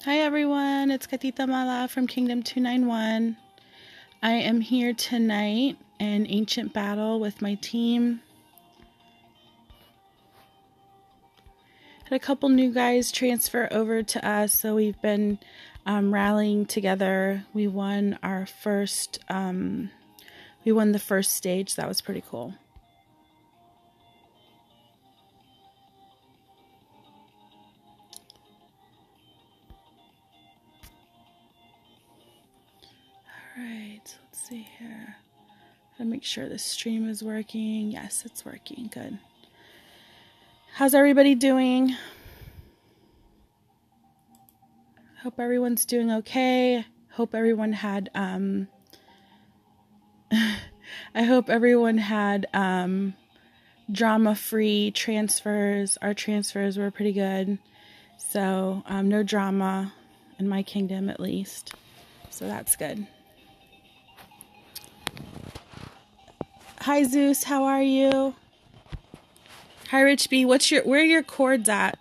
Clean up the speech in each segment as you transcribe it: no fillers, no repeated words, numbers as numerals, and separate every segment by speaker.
Speaker 1: Hi everyone, it's Katita Mala from Kingdom 291. I am here tonight in Ancient Battle with my team. Had a couple new guys transfer over to us, so we've been rallying together. We won our first, we won the first stage, so that was pretty cool. Alright, let's see here. Gotta make sure the stream is working. Yes, it's working. Good. How's everybody doing? Hope everyone's doing okay. Hope everyone had I hope everyone had drama-free transfers. Our transfers were pretty good. So, no drama in my kingdom at least. So that's good. Hi Zeus, how are you? Hi Rich B, where are your chords at?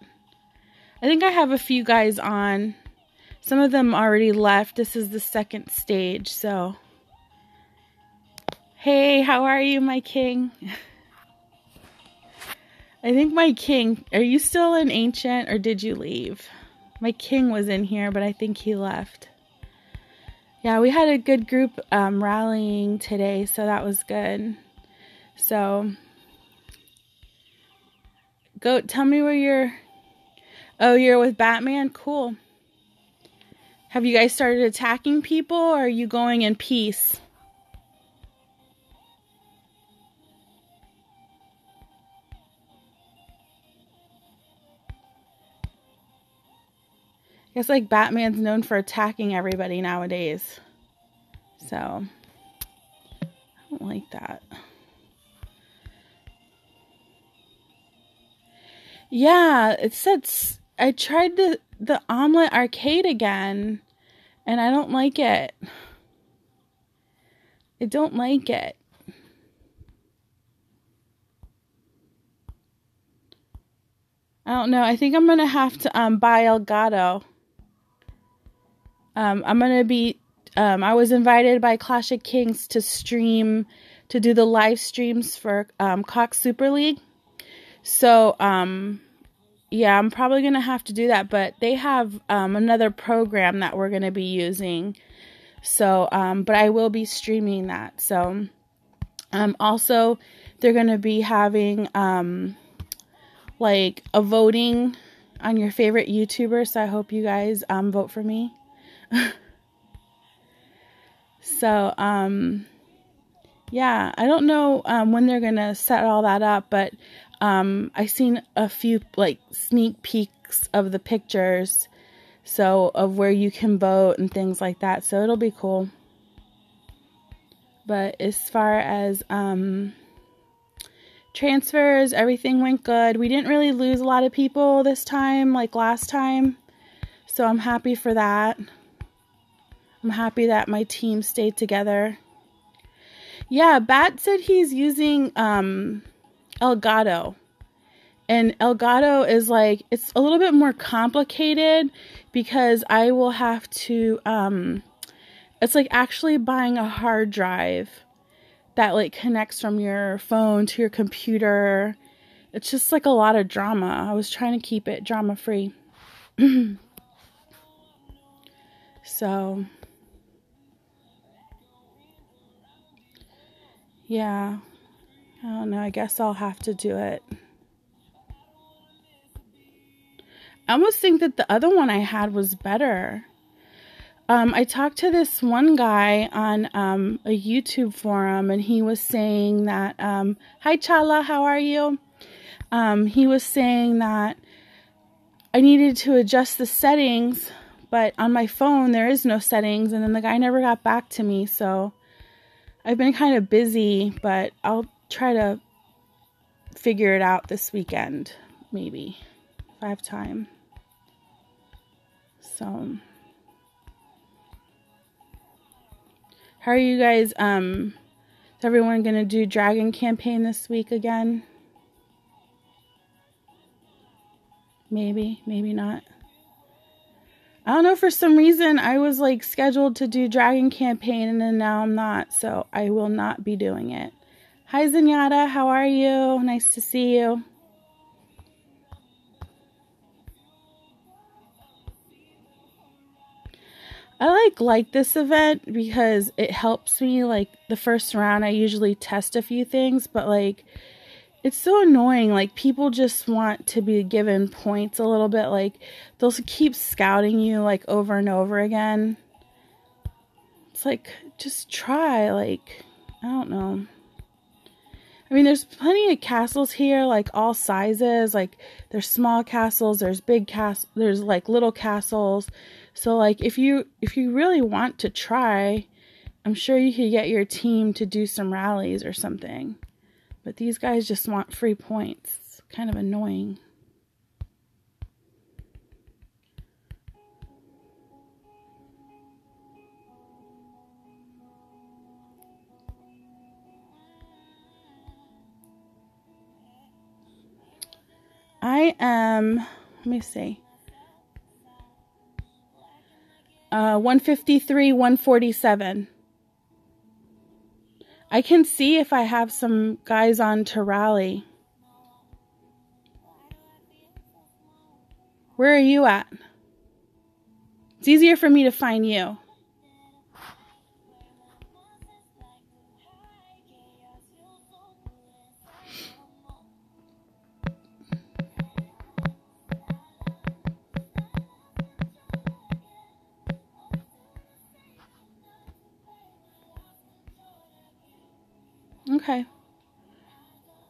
Speaker 1: I think I have a few guys on. Some of them already left. This is the second stage, so. Hey, how are you, my king? I think my king, are you still in Ancient or did you leave? My king was in here, but I think he left. Yeah, we had a good group rallying today, so that was good. So, go tell me where you're. Oh, you're with Batman? Cool. Have you guys started attacking people, or are you going in peace? I guess like Batman's known for attacking everybody nowadays. So, I don't like that. Yeah, it said I tried the Omlet arcade again, and I don't like it. I don't like it. I don't know. I think I'm gonna have to buy Elgato. I'm gonna be. I was invited by Clash of Kings to stream, to do the live streams for Cox Super League. So yeah, I'm probably gonna have to do that. But they have another program that we're gonna be using. So but I will be streaming that. So also they're gonna be having like a voting on your favorite YouTuber. So I hope you guys vote for me. So, yeah, I don't know when they're going to set all that up, but I seen a few like sneak peeks of the pictures, so of where you can vote and things like that. So it'll be cool. But as far as transfers, everything went good. We didn't really lose a lot of people this time like last time. So I'm happy for that. I'm happy that my team stayed together. Yeah, Bat said he's using Elgato. And Elgato is like, it's a little bit more complicated because I will have to, it's like actually buying a hard drive that like connects from your phone to your computer. It's just like a lot of drama. I was trying to keep it drama free. So, yeah, I don't know. I guess I'll have to do it. I almost think that the other one I had was better. I talked to this one guy on a YouTube forum, and he was saying that, hi Chala, how are you? He was saying that I needed to adjust the settings, but on my phone there is no settings, and then the guy never got back to me, so I've been kind of busy, but I'll try to figure it out this weekend, maybe, if I have time. So, how are you guys, is everyone going to do Dragon Campaign this week again? Maybe, maybe not. I don't know, for some reason I was like scheduled to do Dragon Campaign and then now I'm not, so I will not be doing it. Hi Zenyatta, how are you? Nice to see you. I like this event because it helps me, like the first round I usually test a few things, but like it's so annoying. Like, people just want to be given points a little bit. Like, they'll keep scouting you, like, over and over again. It's like, just try. Like, I don't know. I mean, there's plenty of castles here, like, all sizes. Like, there's small castles, there's big castles, there's, like, little castles. So, like, if you really want to try, I'm sure you could get your team to do some rallies or something. But these guys just want free points. It's kind of annoying. I am, let me see, 153, 147. I can see if I have some guys on to rally. Where are you at? It's easier for me to find you. Okay.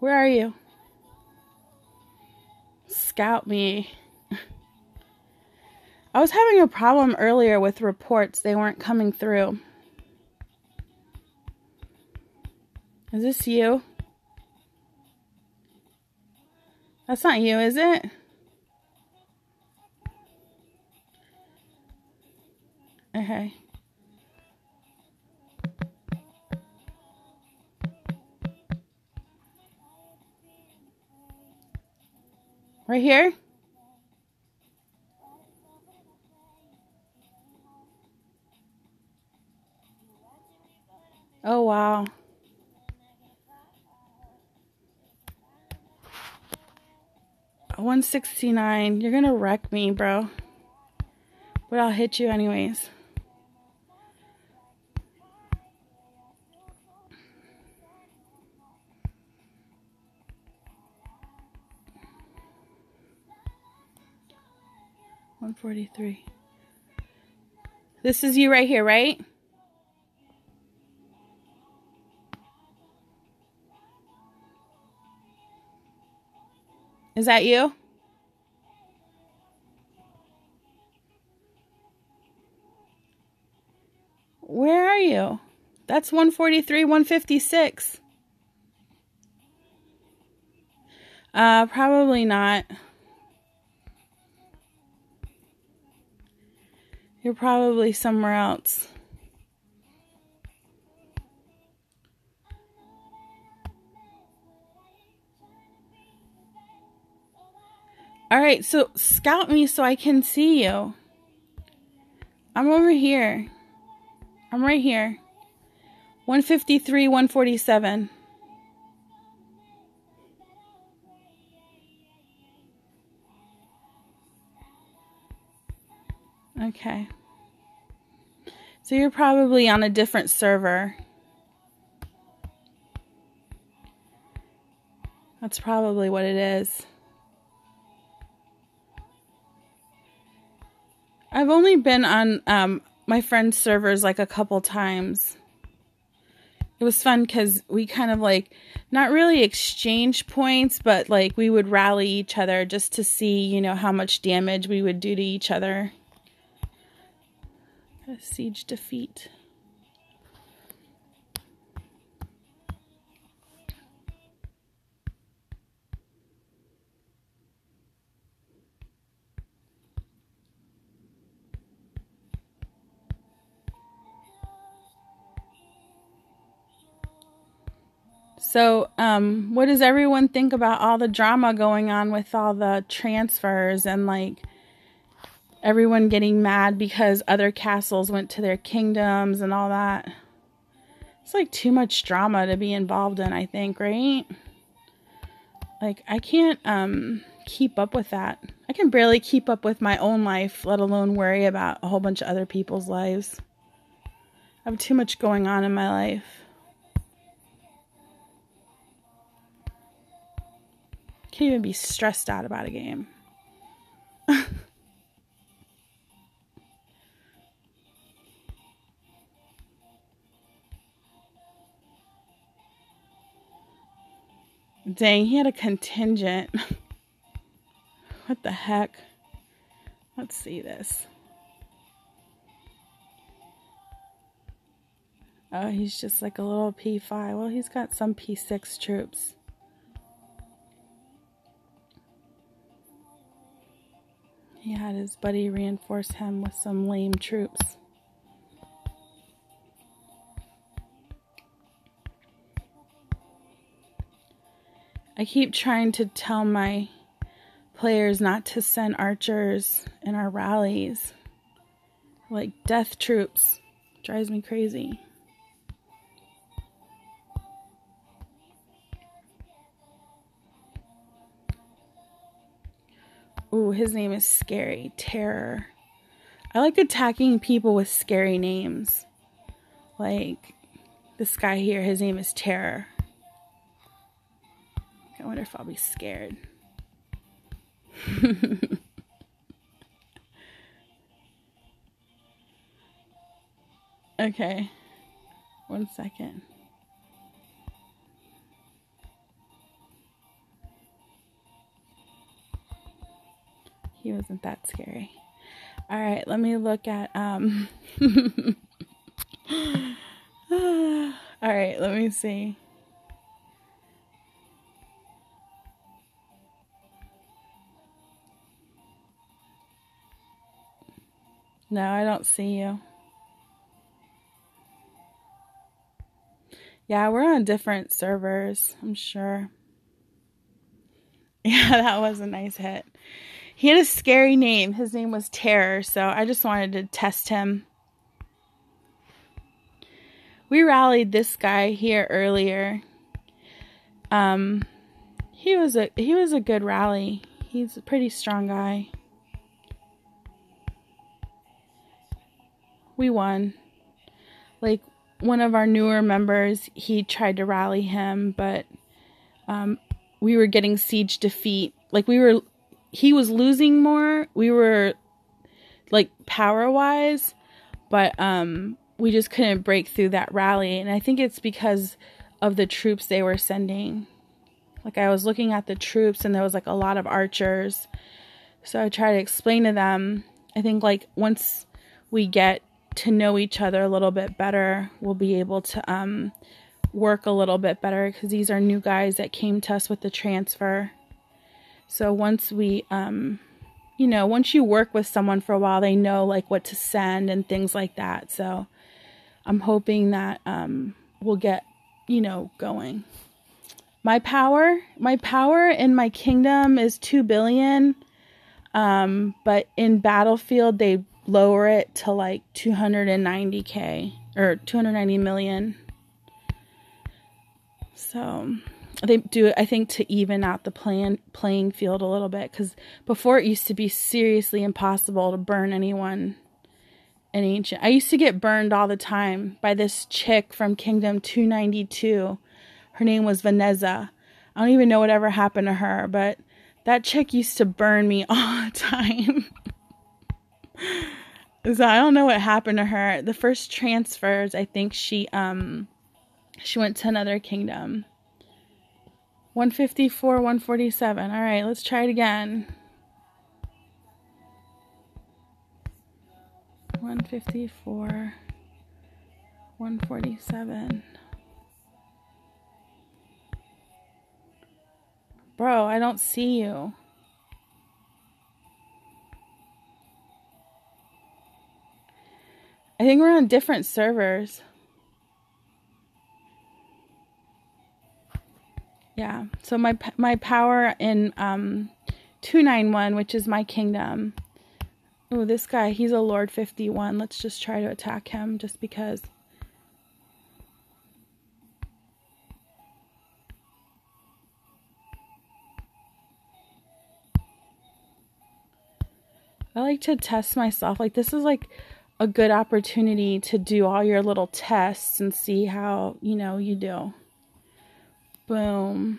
Speaker 1: Where are you? Scout me. I was having a problem earlier with reports. They weren't coming through. Is this you? That's not you, is it? Okay. Right here? Oh, wow. $169. You're gonna wreck me, bro. But I'll hit you anyways. $143. This is you right here, right? Is that you? Where are you? That's 143, 156. Probably not. You're probably somewhere else. Alright, so scout me so I can see you. I'm over here. I'm right here. 153, 147. Okay. So you're probably on a different server. That's probably what it is. I've only been on my friend's servers like a couple times. It was fun because we kind of like, not really exchange points, but like we would rally each other just to see, you know, how much damage we would do to each other. A siege defeat. So, what does everyone think about all the drama going on with all the transfers and like everyone getting mad because other castles went to their kingdoms and all that. It's like too much drama to be involved in, I think, right? Like, I can't keep up with that. I can barely keep up with my own life, let alone worry about a whole bunch of other people's lives. I have too much going on in my life. Can't even be stressed out about a game. Dang, he had a contingent. What the heck? Let's see this. Oh, he's just like a little P5. Well, he's got some P6 troops. He had his buddy reinforce him with some lame troops. I keep trying to tell my players not to send archers in our rallies. Like death troops. Drives me crazy. Ooh, his name is Scary. Terror. I like attacking people with scary names. Like this guy here, his name is Terror. I wonder if I'll be scared. Okay. 1 second. He wasn't that scary. All right, let me look at all right, let me see. No, I don't see you. Yeah, we're on different servers, I'm sure. Yeah, that was a nice hit. He had a scary name. His name was Terror, so I just wanted to test him. We rallied this guy here earlier. He was a good rally. He's a pretty strong guy. We won. Like one of our newer members, he tried to rally him, but we were getting siege defeat. Like he was losing more. We were like power wise, but we just couldn't break through that rally. And I think it's because of the troops they were sending. Like I was looking at the troops and there was like a lot of archers. So I tried to explain to them, I think like once we get to know each other a little bit better, we'll be able to work a little bit better, because these are new guys that came to us with the transfer. So once we, once you work with someone for a while, they know like what to send and things like that. So I'm hoping that we'll get, going. My power in my kingdom is 2 billion. But in Battlefield, they lower it to like 290K or 290 million. So they do it, I think, to even out the playing field a little bit, because before it used to be seriously impossible to burn anyone in Ancient. I used to get burned all the time by this chick from Kingdom 292. Her name was Vanessa. I don't even know whatever happened to her, but that chick used to burn me all the time. So I don't know what happened to her. The first transfers, I think she went to another kingdom. 154, 147. All right, let's try it again. 154, 147. Bro, I don't see you. I think we're on different servers. Yeah, so my power in 291, which is my kingdom, Oh, this guy, he's a Lord 51. Let's just try to attack him just because. I like to test myself. Like, this is like a good opportunity to do all your little tests and see how, you do. Boom.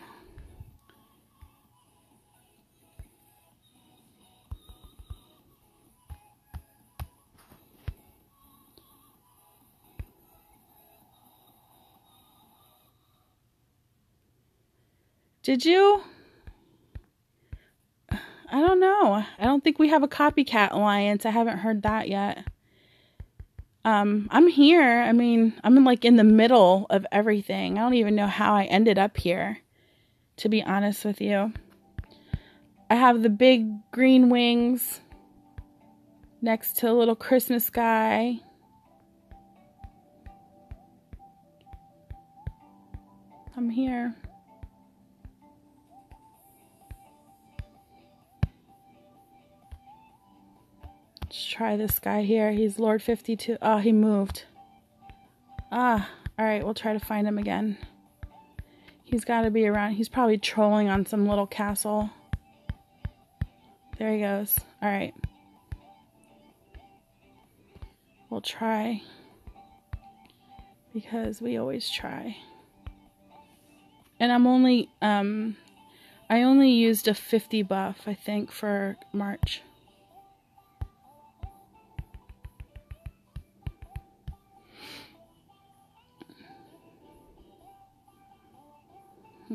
Speaker 1: Did you? I don't know. I don't think we have a copycat alliance. I haven't heard that yet. I'm here. I mean, I'm like in the middle of everything. I don't even know how I ended up here, to be honest with you. I have the big green wings next to a little Christmas guy. I'm here. Let's try this guy here. He's Lord 52. Oh, he moved. All right. We'll try to find him again. He's got to be around. He's probably trolling on some little castle. There he goes. All right. We'll try. Because we always try. And I only used a 50 buff, I think, for March.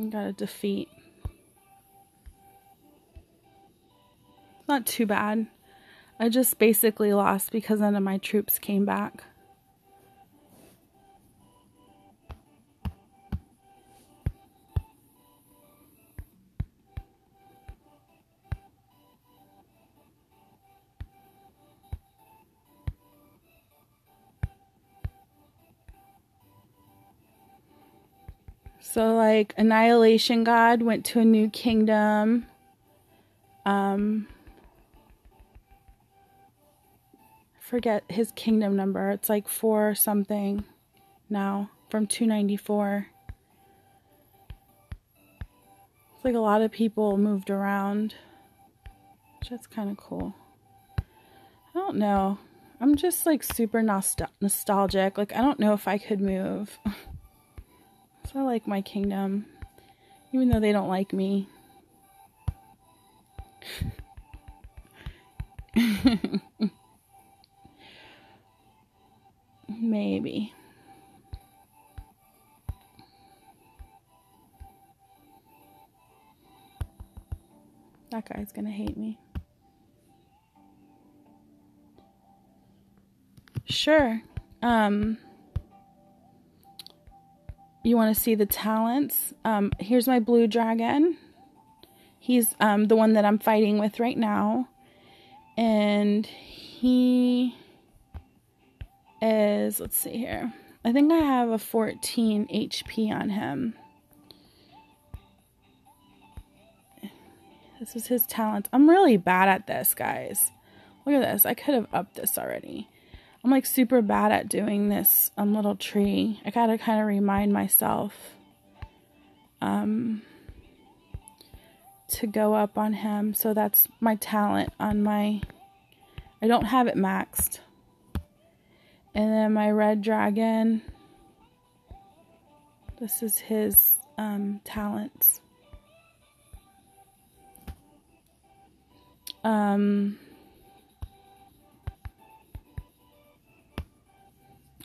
Speaker 1: Got a defeat. Not too bad. I just basically lost because none of my troops came back. So, like, Annihilation God went to a new kingdom. Forget his kingdom number. It's like 4 something now from 294. It's like a lot of people moved around. That's kind of cool. I don't know. I'm just like super nostalgic. Like, I don't know if I could move. So I like my kingdom, even though they don't like me. Maybe. That guy's gonna hate me. Sure. You want to see the talents? Here's my blue dragon. He's the one that I'm fighting with right now. And he is, let's see here. I think I have a 14 HP on him. This is his talent. I'm really bad at this, guys. Look at this. I could have upped this already. I'm like super bad at doing this little tree. I gotta kind of remind myself to go up on him. So that's my talent on my, I don't have it maxed. And then my red dragon, this is his talents.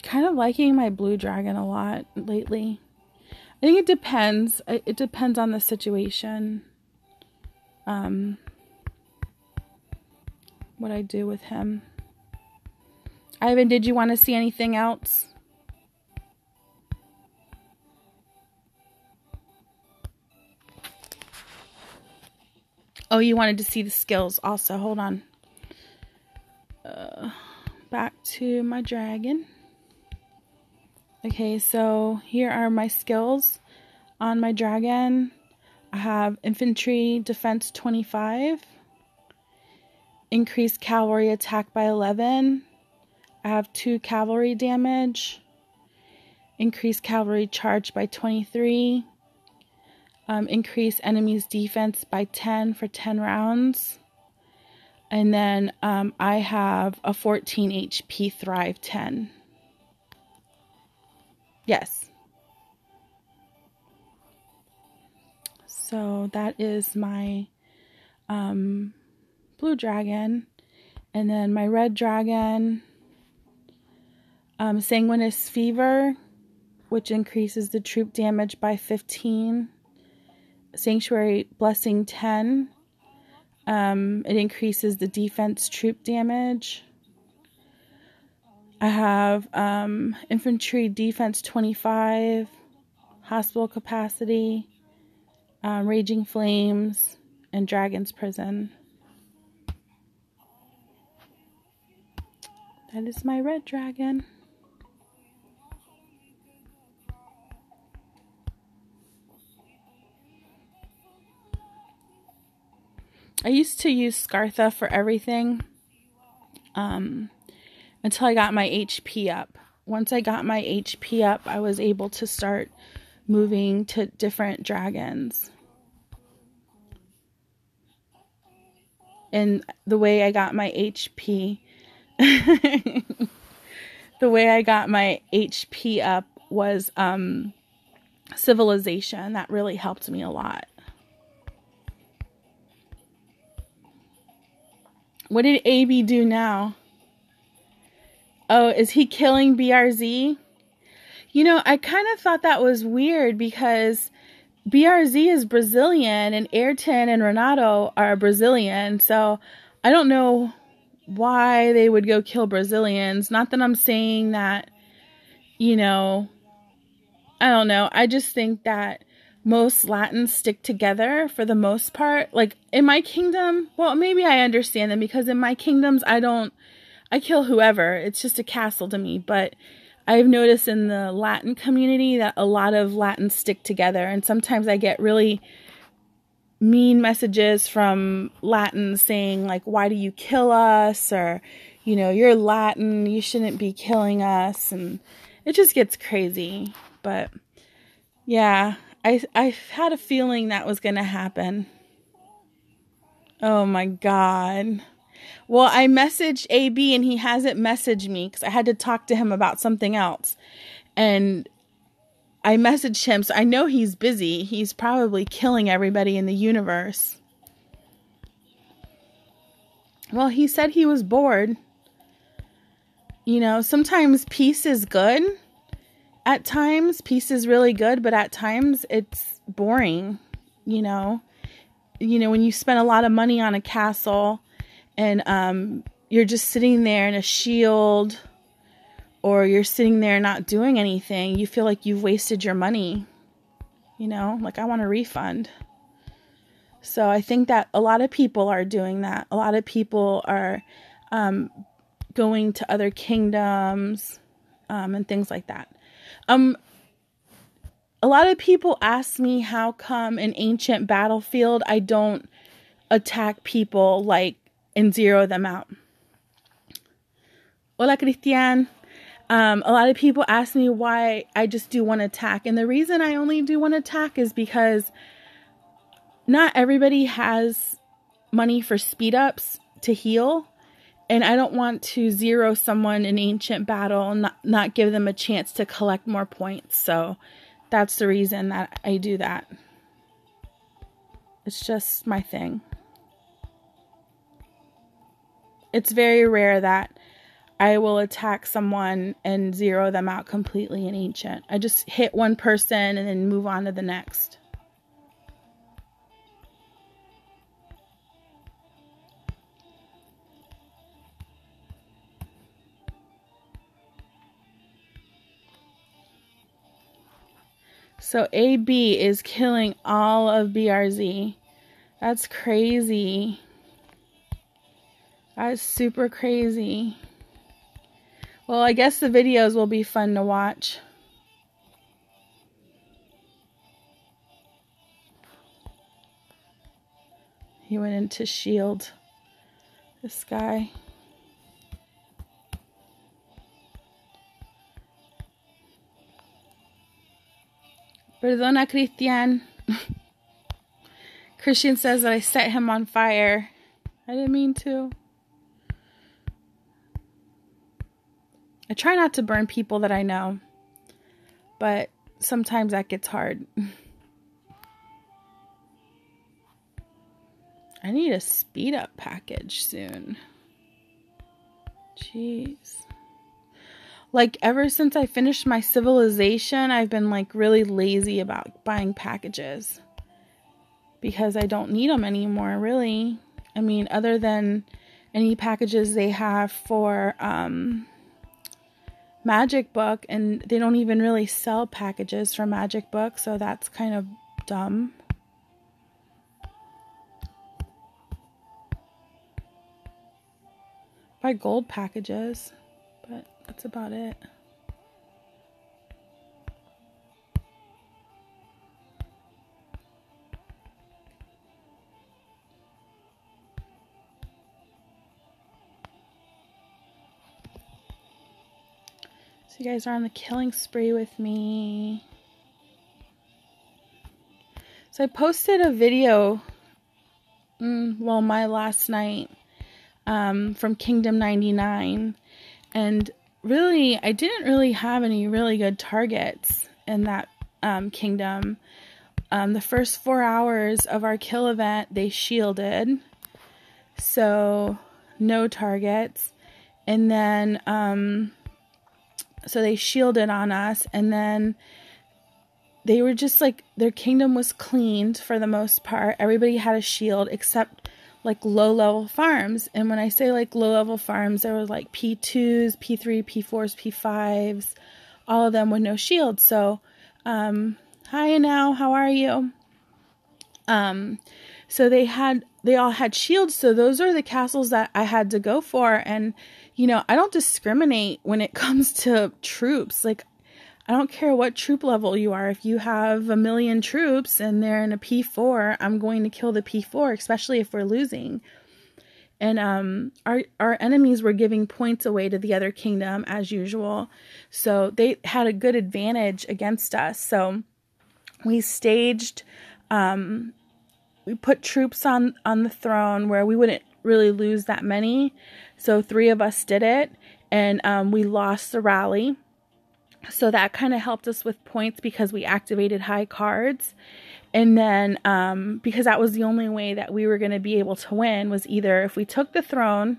Speaker 1: Kind of liking my blue dragon a lot lately. I think it depends. It depends on the situation. What I do with him. Ivan, did you want to see anything else? Oh, you wanted to see the skills also. Hold on. Back to my dragon. Okay, so here are my skills on my dragon. I have infantry defense 25, Increased cavalry attack by 11. I have 2 cavalry damage. Increased cavalry charge by 23. Increase enemy's defense by 10 for 10 rounds. And then I have a 14 HP Thrive 10. Yes. So that is my blue dragon. And then my red dragon, Sanguineous Fever, which increases the troop damage by 15. Sanctuary Blessing 10. It increases the defense troop damage. I have infantry defense 25, hospital capacity, raging flames, and dragon's prison. That is my red dragon. I used to use Scartha for everything until I got my HP up. Once I got my HP up, I was able to start moving to different dragons. And the way I got my HP, the way I got my HP up was Civilization. That really helped me a lot. What did AB do now? Oh, is he killing BRZ? You know, I kind of thought that was weird because BRZ is Brazilian and Ayrton and Renato are Brazilian. So I don't know why they would go kill Brazilians. Not that I'm saying that, you know, I don't know. I just think that most Latins stick together for the most part. Like in my kingdom, well, maybe I understand them because in my kingdoms, I kill whoever. It's just a castle to me. But I've noticed in the Latin community that a lot of Latins stick together. And sometimes I get really mean messages from Latins saying like, why do you kill us? Or, you know, you're Latin, you shouldn't be killing us. And it just gets crazy. But yeah, I had a feeling that was going to happen. Oh my God. Well, I messaged AB and he hasn't messaged me because I had to talk to him about something else. And I messaged him, so I know he's busy. He's probably killing everybody in the universe. Well, he said he was bored. You know, sometimes peace is good. At times, peace is really good, but at times it's boring, you know. You know, when you spend a lot of money on a castle and you're just sitting there in a shield or you're sitting there not doing anything, you feel like you've wasted your money, you know, like I want a refund. So I think that a lot of people are doing that. A lot of people are going to other kingdoms and things like that. A lot of people ask me how come in Ancient Battlefield I don't attack people like and zero them out. Hola, Christian. A lot of people ask me why I just do one attack. And the reason I only do one attack is because not everybody has money for speed ups to heal. And I don't want to zero someone in Ancient Battle and not give them a chance to collect more points. So that's the reason that I do that. It's just my thing. It's very rare that I will attack someone and zero them out completely in Ancient. I just hit one person and then move on to the next. So AB is killing all of BRZ. That's crazy. That's super crazy. Well, I guess the videos will be fun to watch. He went into shield. This guy. Perdona, Christian. Christian says that I set him on fire. I didn't mean to. I try not to burn people that I know, but sometimes that gets hard. I need a speed up package soon. Jeez. Like, ever since I finished my civilization, I've been like really lazy about buying packages because I don't need them anymore, really. I mean, other than any packages they have for Magic Book, and they don't even really sell packages for Magic Book, so that's kind of dumb. Buy gold packages, but that's about it. So you guys are on the killing spree with me. So I posted a video, well, my last night, from Kingdom 99, and really, I didn't really have any really good targets in that kingdom. The first 4 hours of our kill event, they shielded, so no targets, and then so they shielded on us, and then they were just like, their kingdom was cleaned for the most part. Everybody had a shield except like low-level farms. And when I say like low-level farms, there was like P2s, P3, P4s, P5s, all of them with no shield. So, hi now, how are you? So they all had shields. So those are the castles that I had to go for. And, you know, I don't discriminate when it comes to troops. Like, I don't care what troop level you are. If you have 1 million troops and they're in a P4, I'm going to kill the P4, especially if we're losing. And our enemies were giving points away to the other kingdom as usual. So they had a good advantage against us. So we staged, we put troops on the throne where we wouldn't really lose that many. So 3 of us did it, and we lost the rally. So that kind of helped us with points because we activated high cards. And then because that was the only way that we were going to be able to win, was either if we took the throne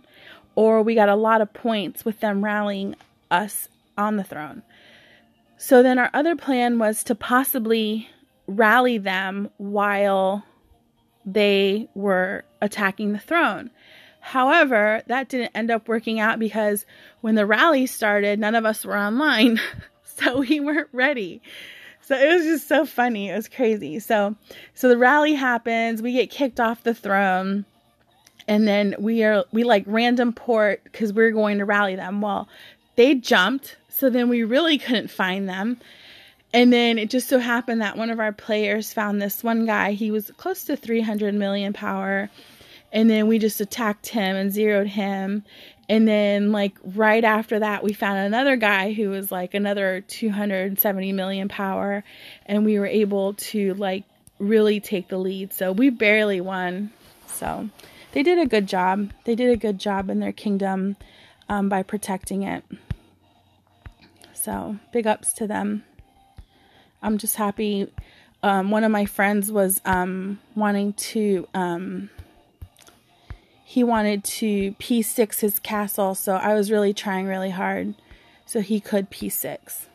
Speaker 1: or we got a lot of points with them rallying us on the throne. So then our other plan was to possibly rally them while they were attacking the throne. However, that didn't end up working out because when the rally started, none of us were online. So we weren't ready. So it was just so funny. It was crazy. So the rally happens. We get kicked off the throne. And then we like random port because we're going to rally them. Well, they jumped. So then we really couldn't find them. And then it just so happened that one of our players found this one guy. He was close to 300 million power. And then we just attacked him and zeroed him. And then like right after that, we found another guy who was like another 270 million power. And we were able to like really take the lead. So we barely won. So they did a good job. They did a good job in their kingdom by protecting it. So big ups to them. I'm just happy. One of my friends was wanting to... he wanted to P6 his castle, so I was really trying really hard so he could P6.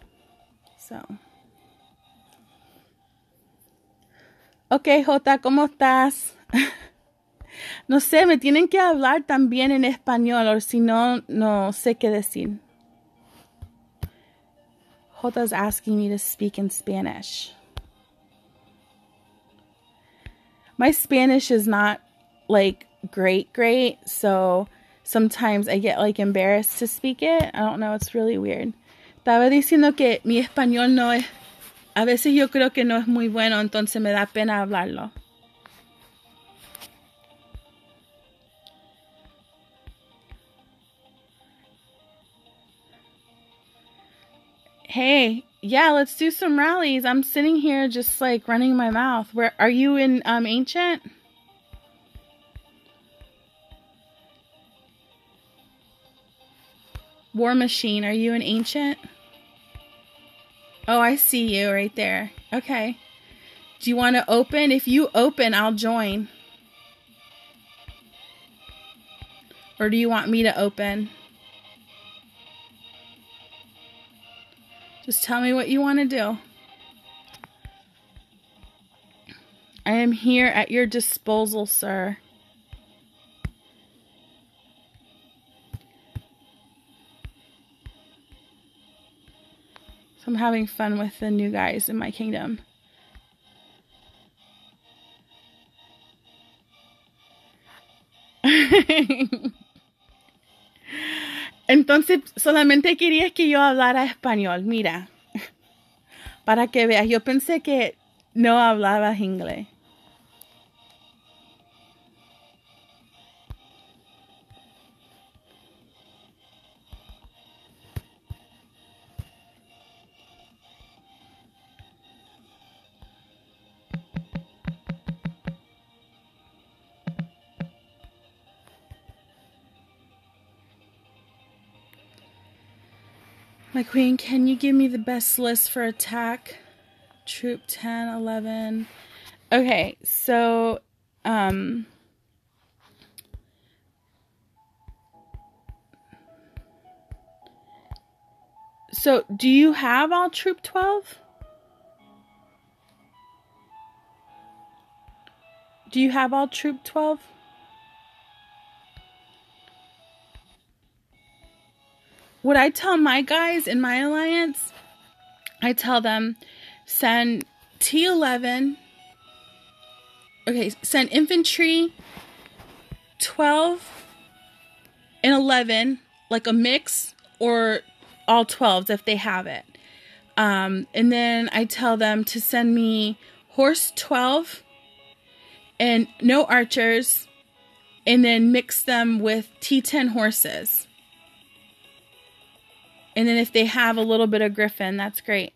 Speaker 1: So. Ok, Jota, ¿cómo estás? No sé, me tienen que hablar también en español, o si no, no sé qué decir. Jota's asking me to speak in Spanish. My Spanish is not, like, great, so sometimes I get like embarrassed to speak it. I don't know, it's really weird. Estaba diciendo que mi español no es, a veces yo creo que no es muy bueno, entonces me da pena hablarlo. Hey, yeah, let's do some rallies. I'm sitting here just like running my mouth. Where are you in Ancient? War Machine, are you in Ancient? Oh, I see you right there. Okay. Do you want to open? If you open, I'll join. Or do you want me to open? Just tell me what you want to do. I am here at your disposal, sir. So I'm having fun with the new guys in my kingdom. Entonces, solamente querías que yo hablara español. Mira, para que veas, yo pensé que no hablabas inglés. My queen, can you give me the best list for attack? Troop 10, 11. Okay, so, so do you have all Troop 12? Do you have all Troop 12? What I tell my guys in my alliance, I tell them, send T11, okay, send infantry 12 and 11, like a mix, or all 12s if they have it. And then I tell them to send me horse 12 and no archers, and then mix them with T10 horses. And then if they have a little bit of griffin, that's great.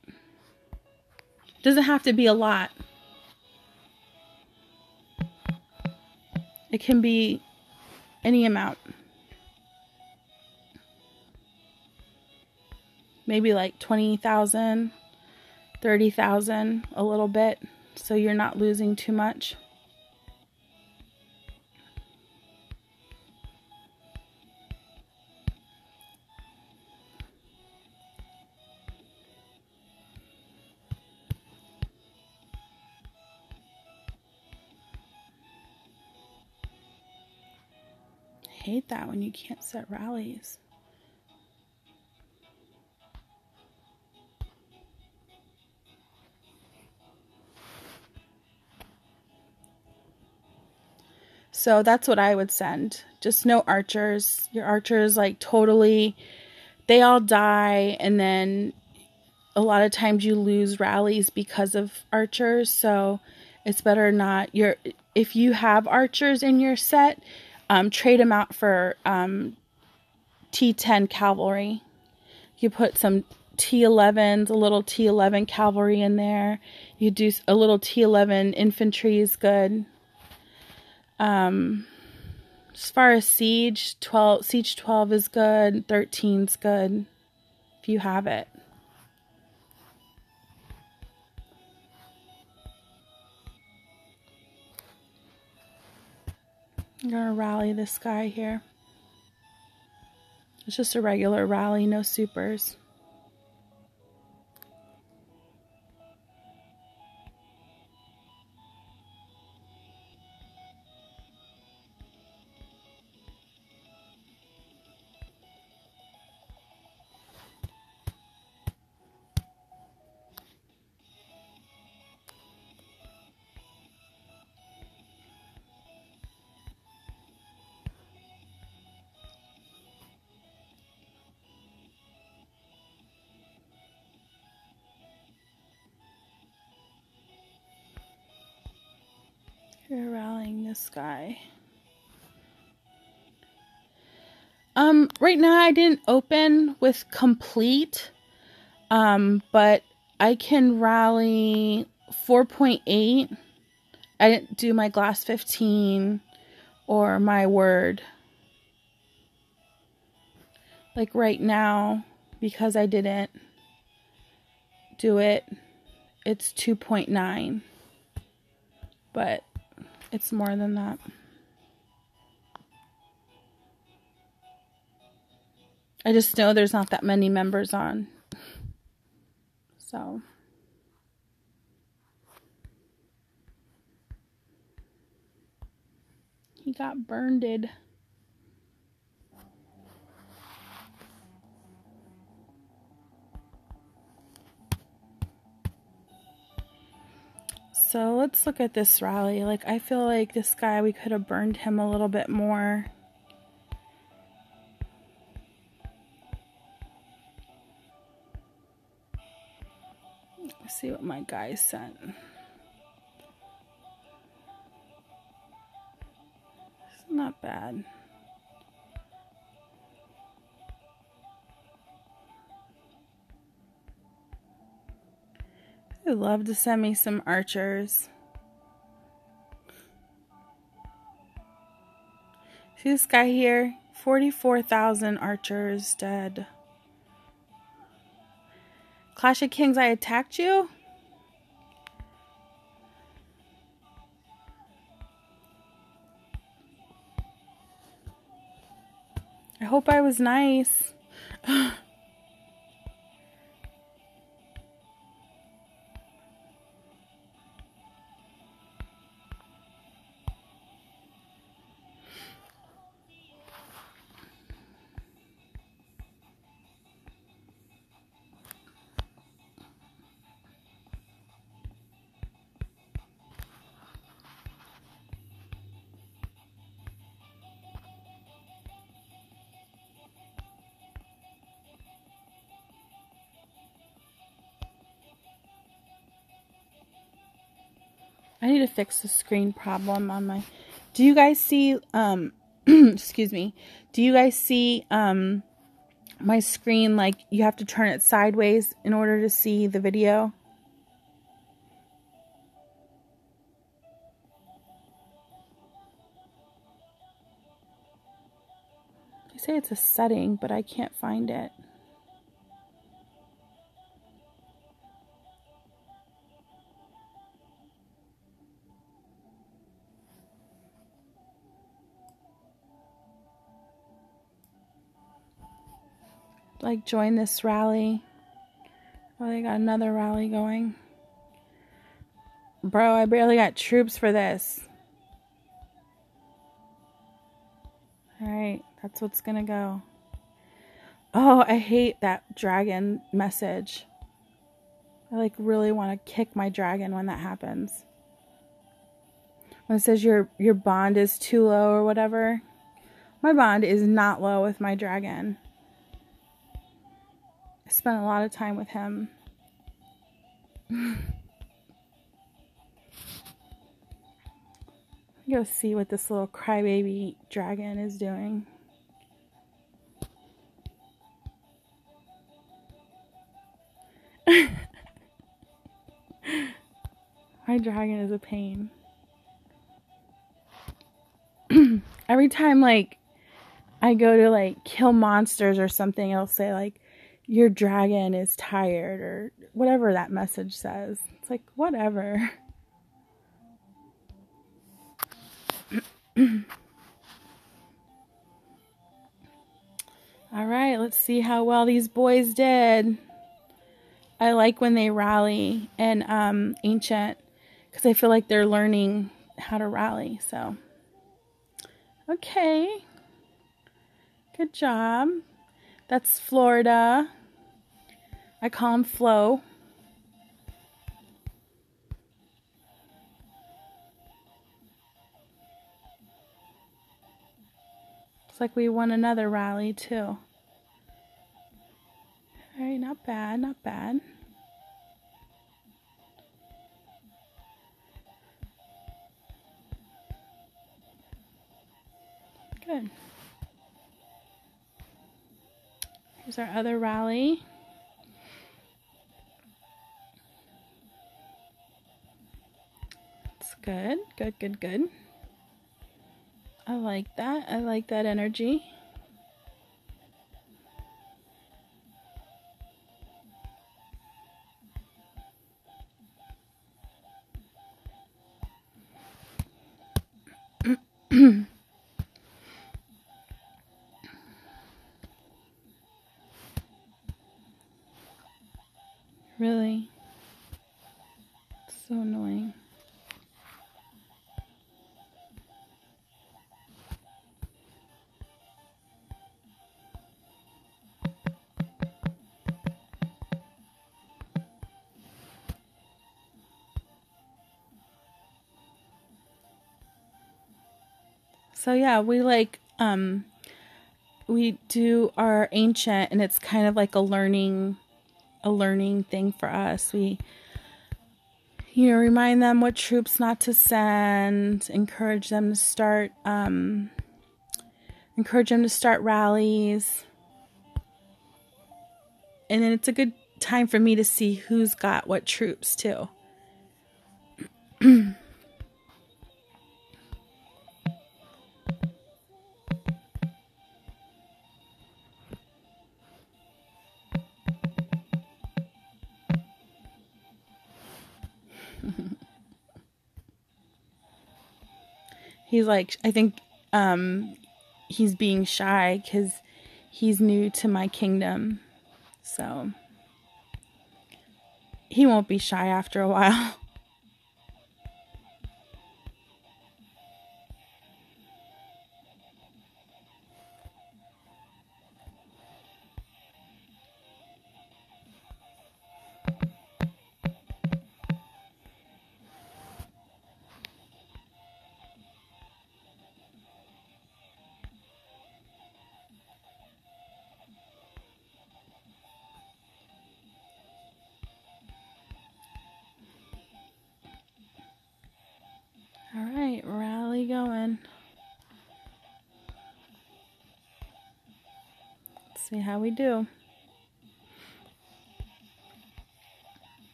Speaker 1: Doesn't have to be a lot. It can be any amount. Maybe like 20,000, 30,000, a little bit, so you're not losing too much. I hate that when you can't set rallies. So that's what I would send. Just no archers. Your archers, like, totally, they all die, and then a lot of times you lose rallies because of archers, so it's better not. If you have archers in your set, trade them out for T10 cavalry. You put some T11s, a little T11 cavalry in there. You do a little T11 infantry is good. As far as siege 12 is good. 13's good if you have it. I'm gonna rally this guy here. It's just a regular rally, no supers. You're rallying this guy. Right now I didn't open with complete. But I can rally 4.8. I didn't do my glass 15 or my word. Like right now, because I didn't do it, it's 2.9. But it's more than that. I just know there's not that many members on. So. He got burned. So let's look at this rally. Like, I feel like this guy, we could have burned him a little bit more. Let's see what my guy sent. It's not bad. I'd love to send me some archers. See this guy here? 44,000 archers dead. Clash of Kings, I attacked you? I hope I was nice. I need to fix the screen problem on my... Do you guys see... excuse me. Do you guys see my screen, like, you have to turn it sideways in order to see the video? They say it's a setting, but I can't find it. Like, join this rally. Oh, they got another rally going. Bro, I barely got troops for this. Alright, that's what's gonna go. Oh, I hate that dragon message. I like really want to kick my dragon when that happens. When it says your bond is too low or whatever. My bond is not low with my dragon. I spent a lot of time with him. Go see what this little crybaby dragon is doing. My dragon is a pain. Every time, like, I go to, like, kill monsters or something, it'll say, like, your dragon is tired, or whatever that message says. It's like, whatever. Alright, let's see how well these boys did. I like when they rally in Ancient, because I feel like they're learning how to rally, so. Okay. Good job. That's Florida. I call him Flo. Looks like we won another rally too. Alright, not bad, not bad. Good. Here's our other rally. Good, good, good, good. I like that. I like that energy. Really? So annoying. So yeah, we do our ancient, and it's kind of like a learning thing for us. We, remind them what troops not to send, encourage them to start rallies. And then it's a good time for me to see who's got what troops too. He's like, I think he's being shy because he's new to my kingdom. So he won't be shy after a while. All right, rally going. Let's see how we do.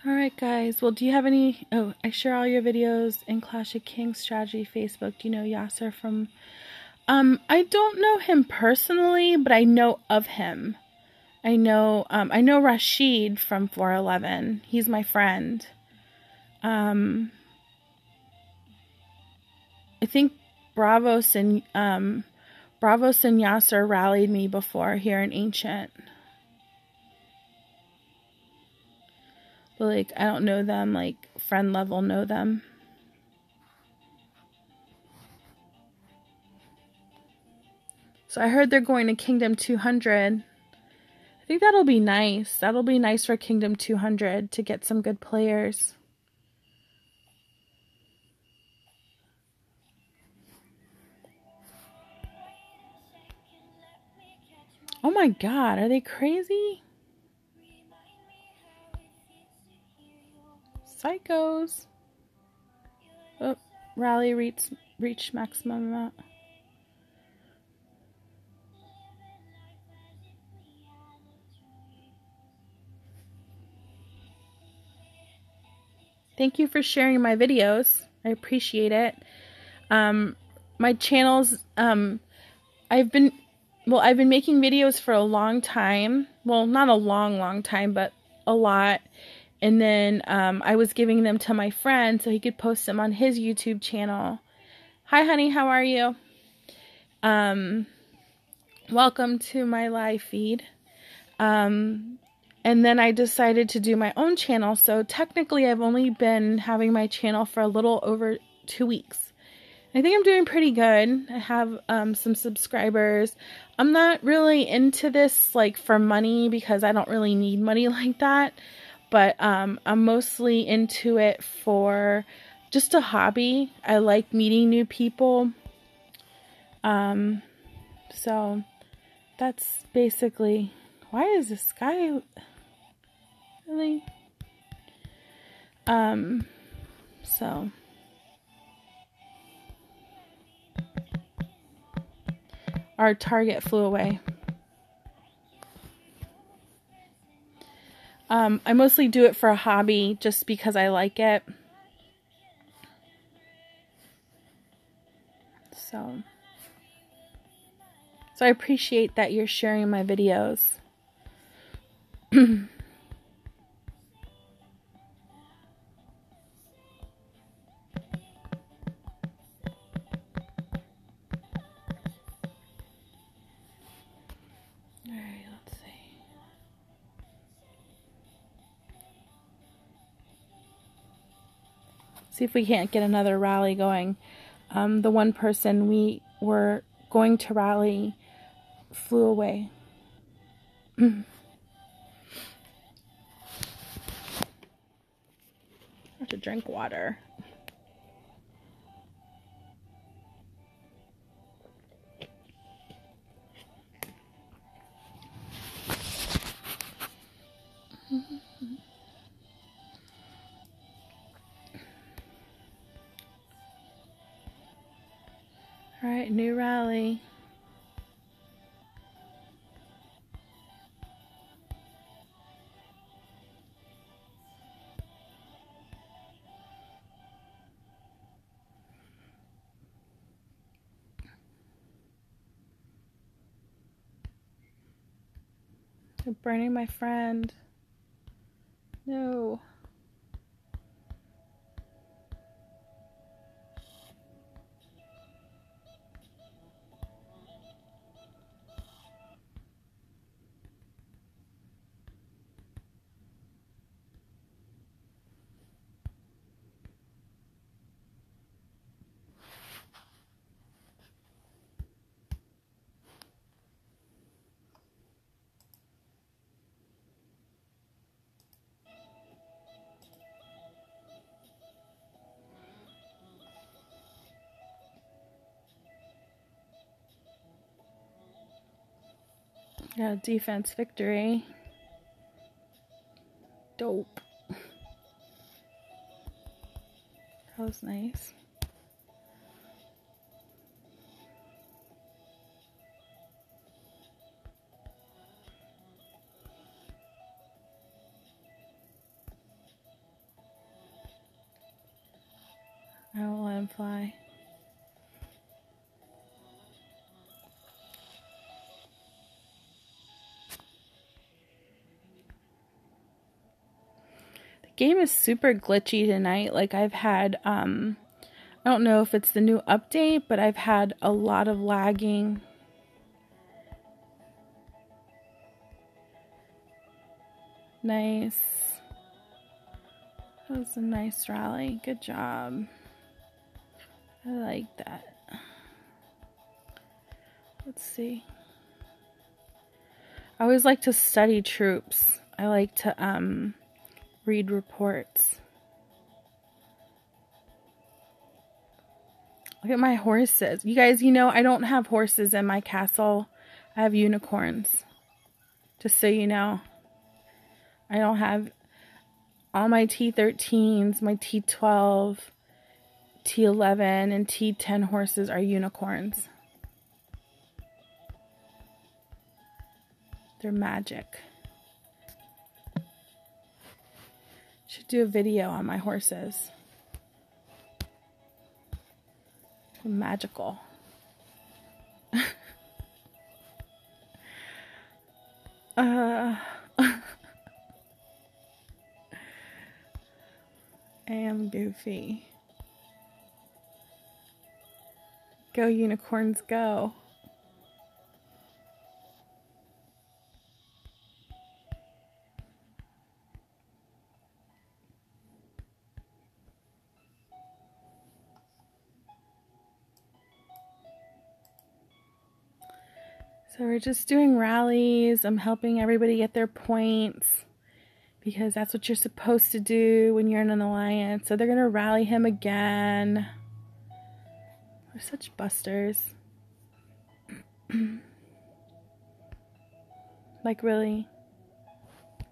Speaker 1: Alright guys, well, do you have any, I share all your videos in Clash of Kings Strategy Facebook. Do you know Yasser from, I don't know him personally, but I know of him. I know Rashid from 411. He's my friend. I think Bravos and Yasser rallied me before here in Ancient. But, like, I don't know them, like, friend level know them. So I heard they're going to Kingdom 200. I think that'll be nice. That'll be nice for Kingdom 200 to get some good players. Oh my god, are they crazy? Psychos. Oh, rally reached maximum amount. Thank you for sharing my videos. I appreciate it. My channel's I've been making videos for a long time. Well, not a long time, but a lot. And then I was giving them to my friend so he could post them on his YouTube channel. Hi, honey. How are you? Welcome to my live feed. And then I decided to do my own channel. So technically, I've only been having my channel for a little over 2 weeks. I think I'm doing pretty good. I have some subscribers. I'm not really into this like for money because I don't really need money like that. But I'm mostly into it for just a hobby. I like meeting new people. So that's basically, why is this guy really? So Our target flew away. I mostly do it for a hobby just because I like it. So I appreciate that you're sharing my videos. Alright, let's see. See if we can't get another rally going. The one person we were going to rally flew away. I have to drink water. All right, new rally. They're burning my friend. No. Yeah, defense victory. Dope. That was nice. I won't let him fly. The game is super glitchy tonight. Like I've had, I don't know if it's the new update, but I've had a lot of lagging. Nice. That was a nice rally. Good job. I like that. Let's see. I always like to study troops. I like to read reports. Look at my horses. You guys, you know, I don't have horses in my castle. I have unicorns. Just so you know. I don't have all my T13s, my T12, T11, and T10 horses are unicorns. They're magic. Should do a video on my horses. They're magical. I am goofy. Go unicorns, go. So we're just doing rallies. I'm helping everybody get their points because that's what you're supposed to do when you're in an alliance. So they're going to rally him again. We're such busters. Like, really?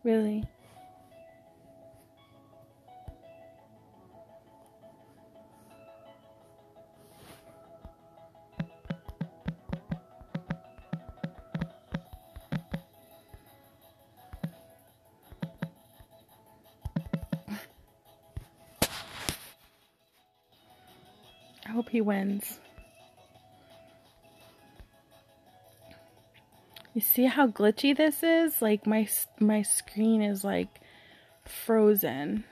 Speaker 1: Really? hope he wins. You see how glitchy this is? Like my screen is like frozen.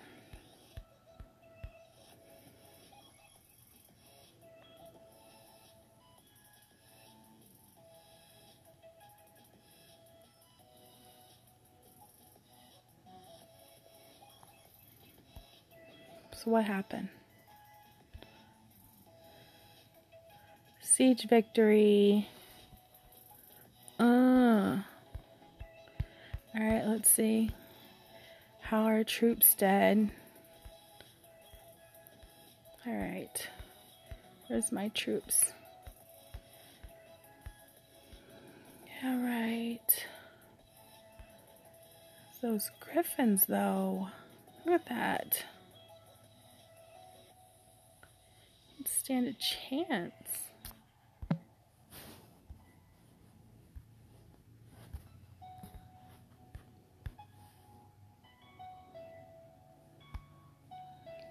Speaker 1: So what happened? Siege victory. Alright, let's see. How are troops dead? Alright. Where's my troops? Alright. Those griffins, though. Look at that. Don't stand a chance.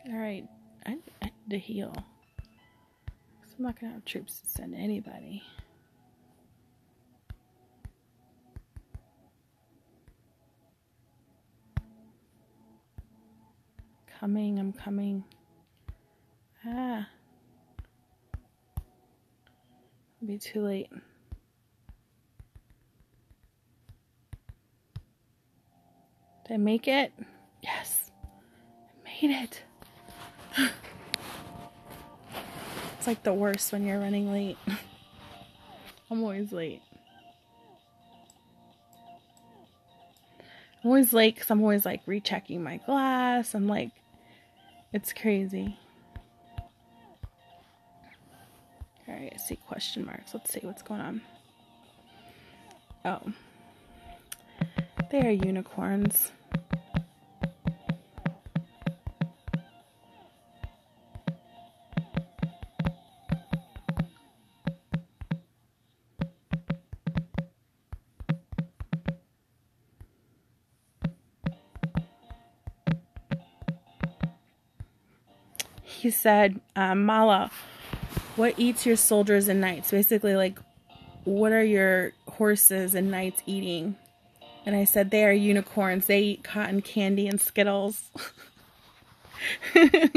Speaker 1: Alright, I need to heal. So I'm not going to have troops to send to anybody. I'm coming. Ah. It'll be too late. Did I make it? Yes. I made it. It's like the worst when you're running late. I'm always late. I'm always late because I'm always like rechecking my glass. I'm like, it's crazy. Alright, I see question marks. Let's see what's going on. Oh. They are unicorns. He said, Mala, what eats your soldiers and knights? Basically, like, what are your horses and knights eating? And I said, they are unicorns. They eat cotton candy and Skittles. They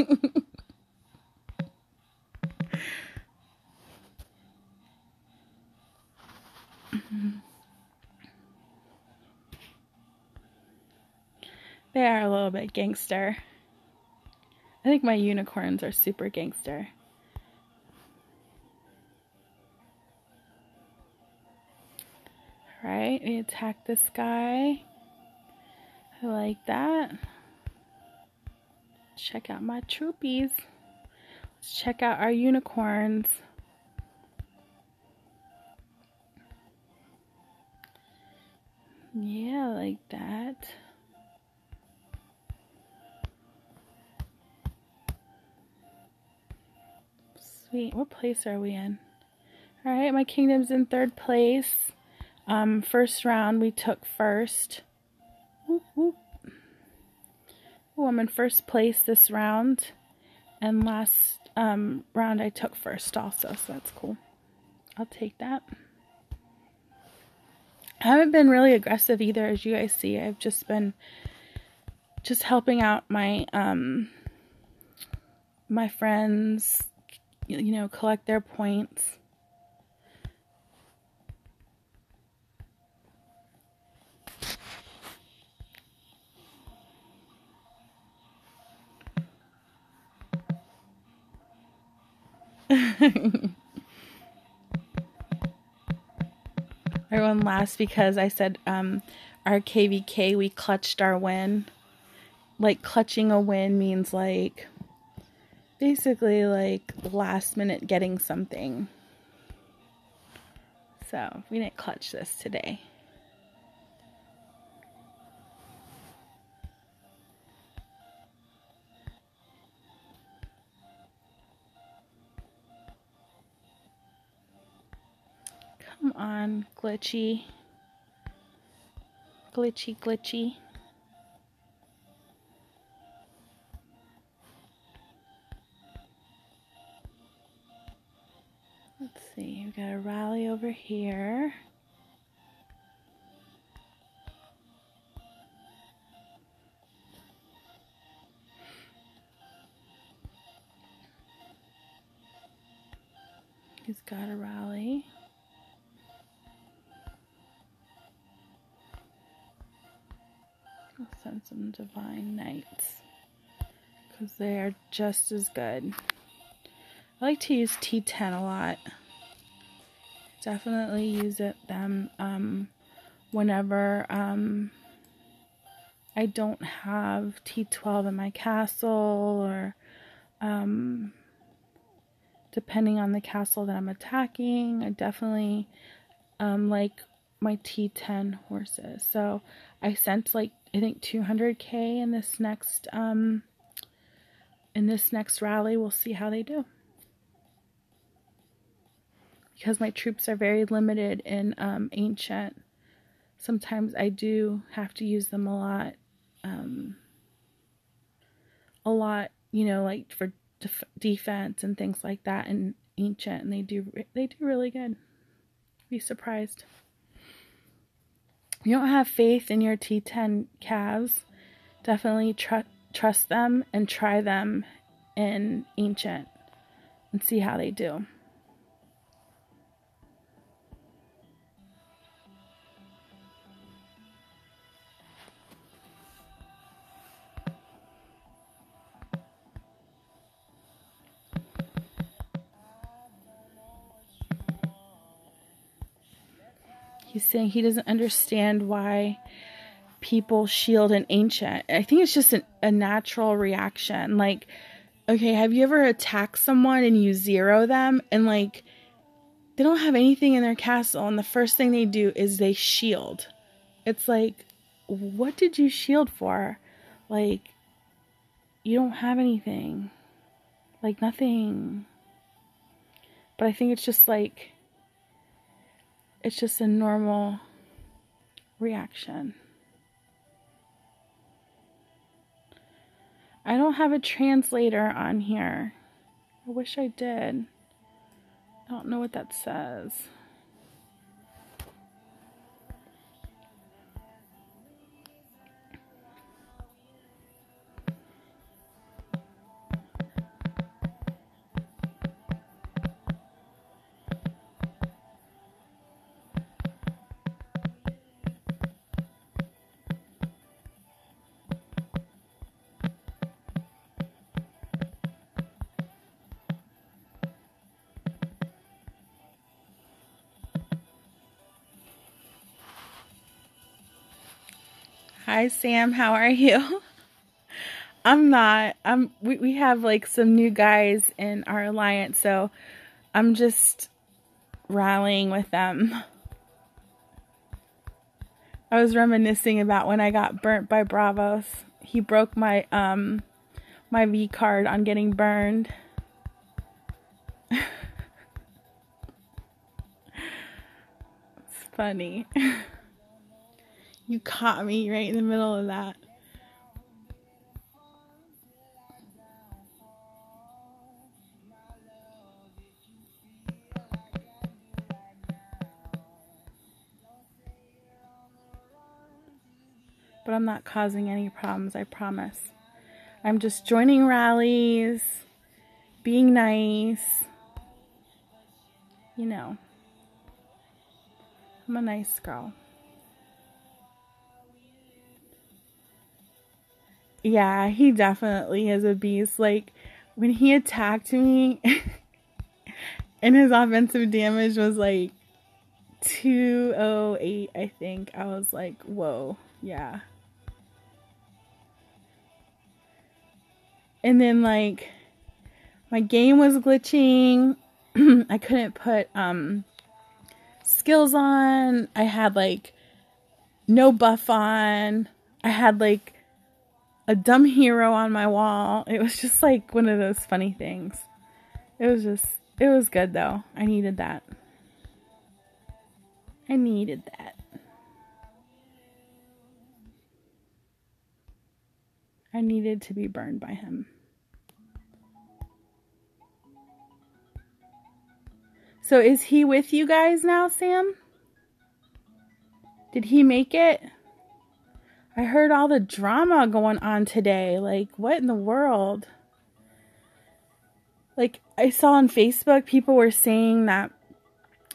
Speaker 1: are a little bit gangster. I think my unicorns are super gangster. Alright, we attack this guy. I like that. Check out my troopies. Let's check out our unicorns. Yeah, I like that. Sweet. What place are we in? Alright, my kingdom's in 3rd place. First round we took first. Whoop, whoop. Oh, I'm in 1st place this round. And last round I took first also, so that's cool. I'll take that. I haven't been really aggressive either, as you guys see. I've just been helping out my my friends, you know, collect their points. Everyone laughs because I said our KVK, we clutched our win. Like, clutching a win means like basically like last minute getting something. So we didn't clutch this today. Come on, glitchy. Glitchy, glitchy. see, we got a rally over here. He's got a rally. I'll send some divine knights because they are just as good. I like to use T10 a lot. Definitely use them whenever I don't have T12 in my castle, or depending on the castle that I'm attacking. I definitely like my T10 horses. So I sent like, I think 200k in this next rally. We'll see how they do. Because my troops are very limited in ancient, sometimes I do have to use them a lot, you know, like for defense and things like that in ancient, and they do really good. Be surprised. If you don't have faith in your T10 calves, definitely trust them and try them in ancient and see how they do. He's saying he doesn't understand why people shield in ancient. I think it's just a natural reaction. Like, okay, have you ever attacked someone and you zero them, and like they don't have anything in their castle, and the first thing they do is they shield? It's like, what did you shield for? Like, you don't have anything. Like, nothing. But I think it's just like, it's just a normal reaction. I don't have a translator on here. I wish I did. I don't know what that says. Hi Sam, how are you? I'm not. We have like some new guys in our alliance, so I'm just rallying with them. I was reminiscing about when I got burnt by Bravos. He broke my my V card on getting burned. It's funny. You caught me right in the middle of that. But I'm not causing any problems, I promise. I'm just joining rallies, being nice. You know, I'm a nice girl. Yeah, he definitely is a beast. Like, when he attacked me and his offensive damage was like 208, I think. I was like, whoa, yeah. And then like my game was glitching. I couldn't put skills on. I had like no buff on. I had like a dumb hero on my wall. It was just like one of those funny things. It was good though. I needed that. I needed that. I needed to be burned by him. So is he with you guys now, Sam? Did he make it? I heard all the drama going on today. Like, what in the world? Like, I saw on Facebook, people were saying that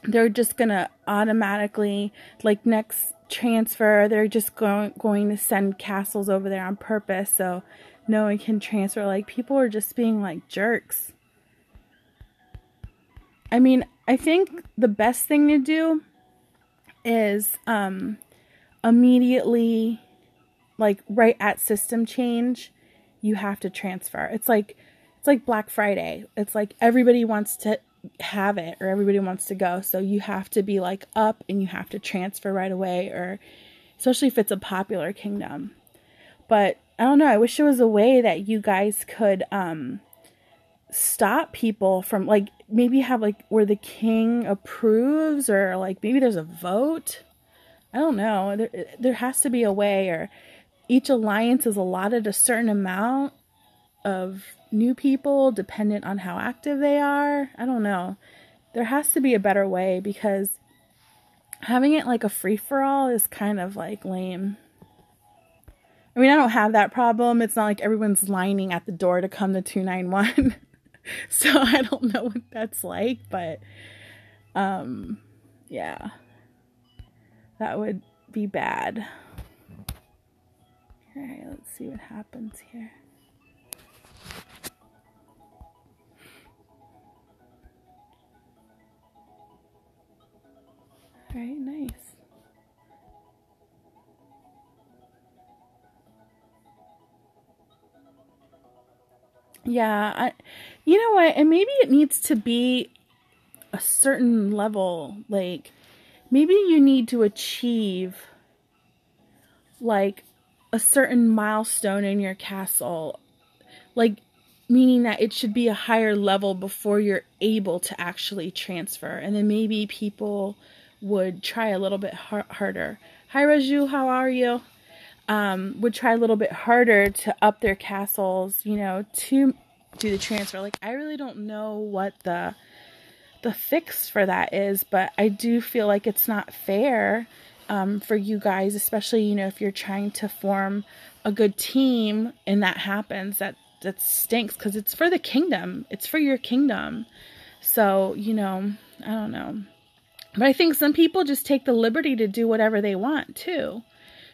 Speaker 1: they're just going to automatically, like, next transfer, they're just going to send castles over there on purpose so no one can transfer. Like, people are just being, like, jerks. I mean, I think the best thing to do is immediately, like, right at system change, you have to transfer. It's like Black Friday. It's like everybody wants to have it or everybody wants to go. So you have to be like up and you have to transfer right away, or especially if it's a popular kingdom. But I don't know. I wish there was a way that you guys could stop people from, like, maybe have like where the king approves, or like maybe there's a vote. I don't know. There has to be a way, or each alliance is allotted a certain amount of new people dependent on how active they are. I don't know. There has to be a better way, because having it like a free-for-all is kind of like lame. I mean, I don't have that problem. It's not like everyone's lining at the door to come to 291. So I don't know what that's like, but yeah, that would be bad. All right, let's see what happens here. All right, nice. Yeah, you know what? And maybe it needs to be a certain level. Like, maybe you need to achieve like a certain milestone in your castle. Like, meaning that it should be a higher level before you're able to actually transfer. And then maybe people would try a little bit harder. Hi, Raju, how are you? Would try a little bit harder to up their castles, you know, to do the transfer. Like, I really don't know what the fix for that is, but I do feel like it's not fair for you guys, especially, you know, if you're trying to form a good team and that happens. That stinks, because it's for the kingdom. It's for your kingdom. So, you know, I don't know. But I think some people just take the liberty to do whatever they want too.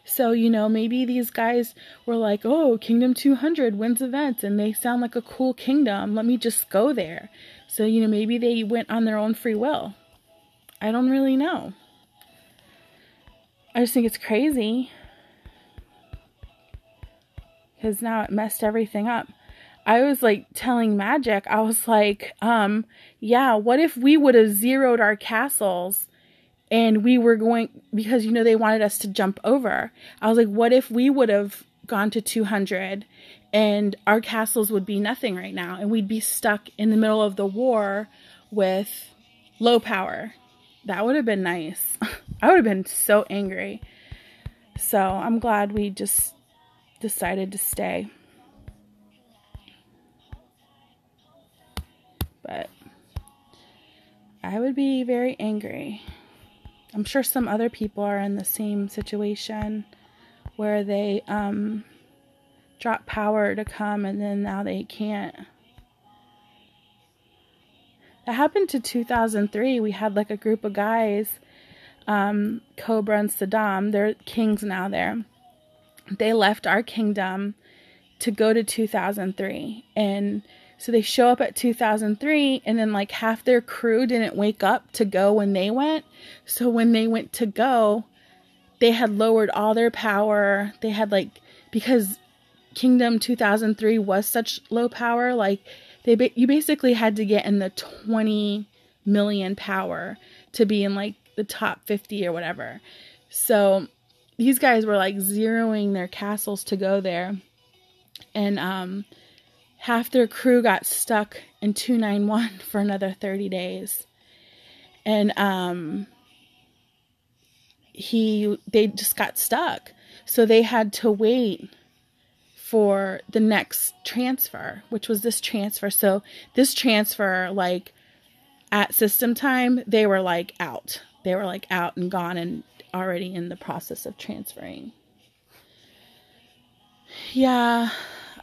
Speaker 1: So, you know, maybe these guys were like, oh, Kingdom 200 wins events and they sound like a cool kingdom. Let me just go there. So, you know, maybe they went on their own free will. I don't really know. I just think it's crazy, because now it messed everything up. I was like telling Magic, I was like, yeah, what if we would have zeroed our castles and we were going, because, you know, they wanted us to jump over. I was like, what if we would have gone to 200 and our castles would be nothing right now and we'd be stuck in the middle of the war with low power? That would have been nice. I would have been so angry. So I'm glad we just decided to stay. But I would be very angry. I'm sure some other people are in the same situation where they drop power to come and then now they can't. That happened to 2003. We had like a group of guys, Cobra and Saddam, they're kings now there. They left our kingdom to go to 2003. And so they show up at 2003 and then like half their crew didn't wake up to go when they went. So when they went to go, they had lowered all their power. They had like, because Kingdom 2003 was such low power, like you basically had to get in the 20 million power to be in like the top 50 or whatever. So these guys were like zeroing their castles to go there. And half their crew got stuck in 291 for another 30 days. And they just got stuck. So they had to wait for the next transfer, which was this transfer. So this transfer, like, at system time, they were like out. They were like out and gone and already in the process of transferring. Yeah,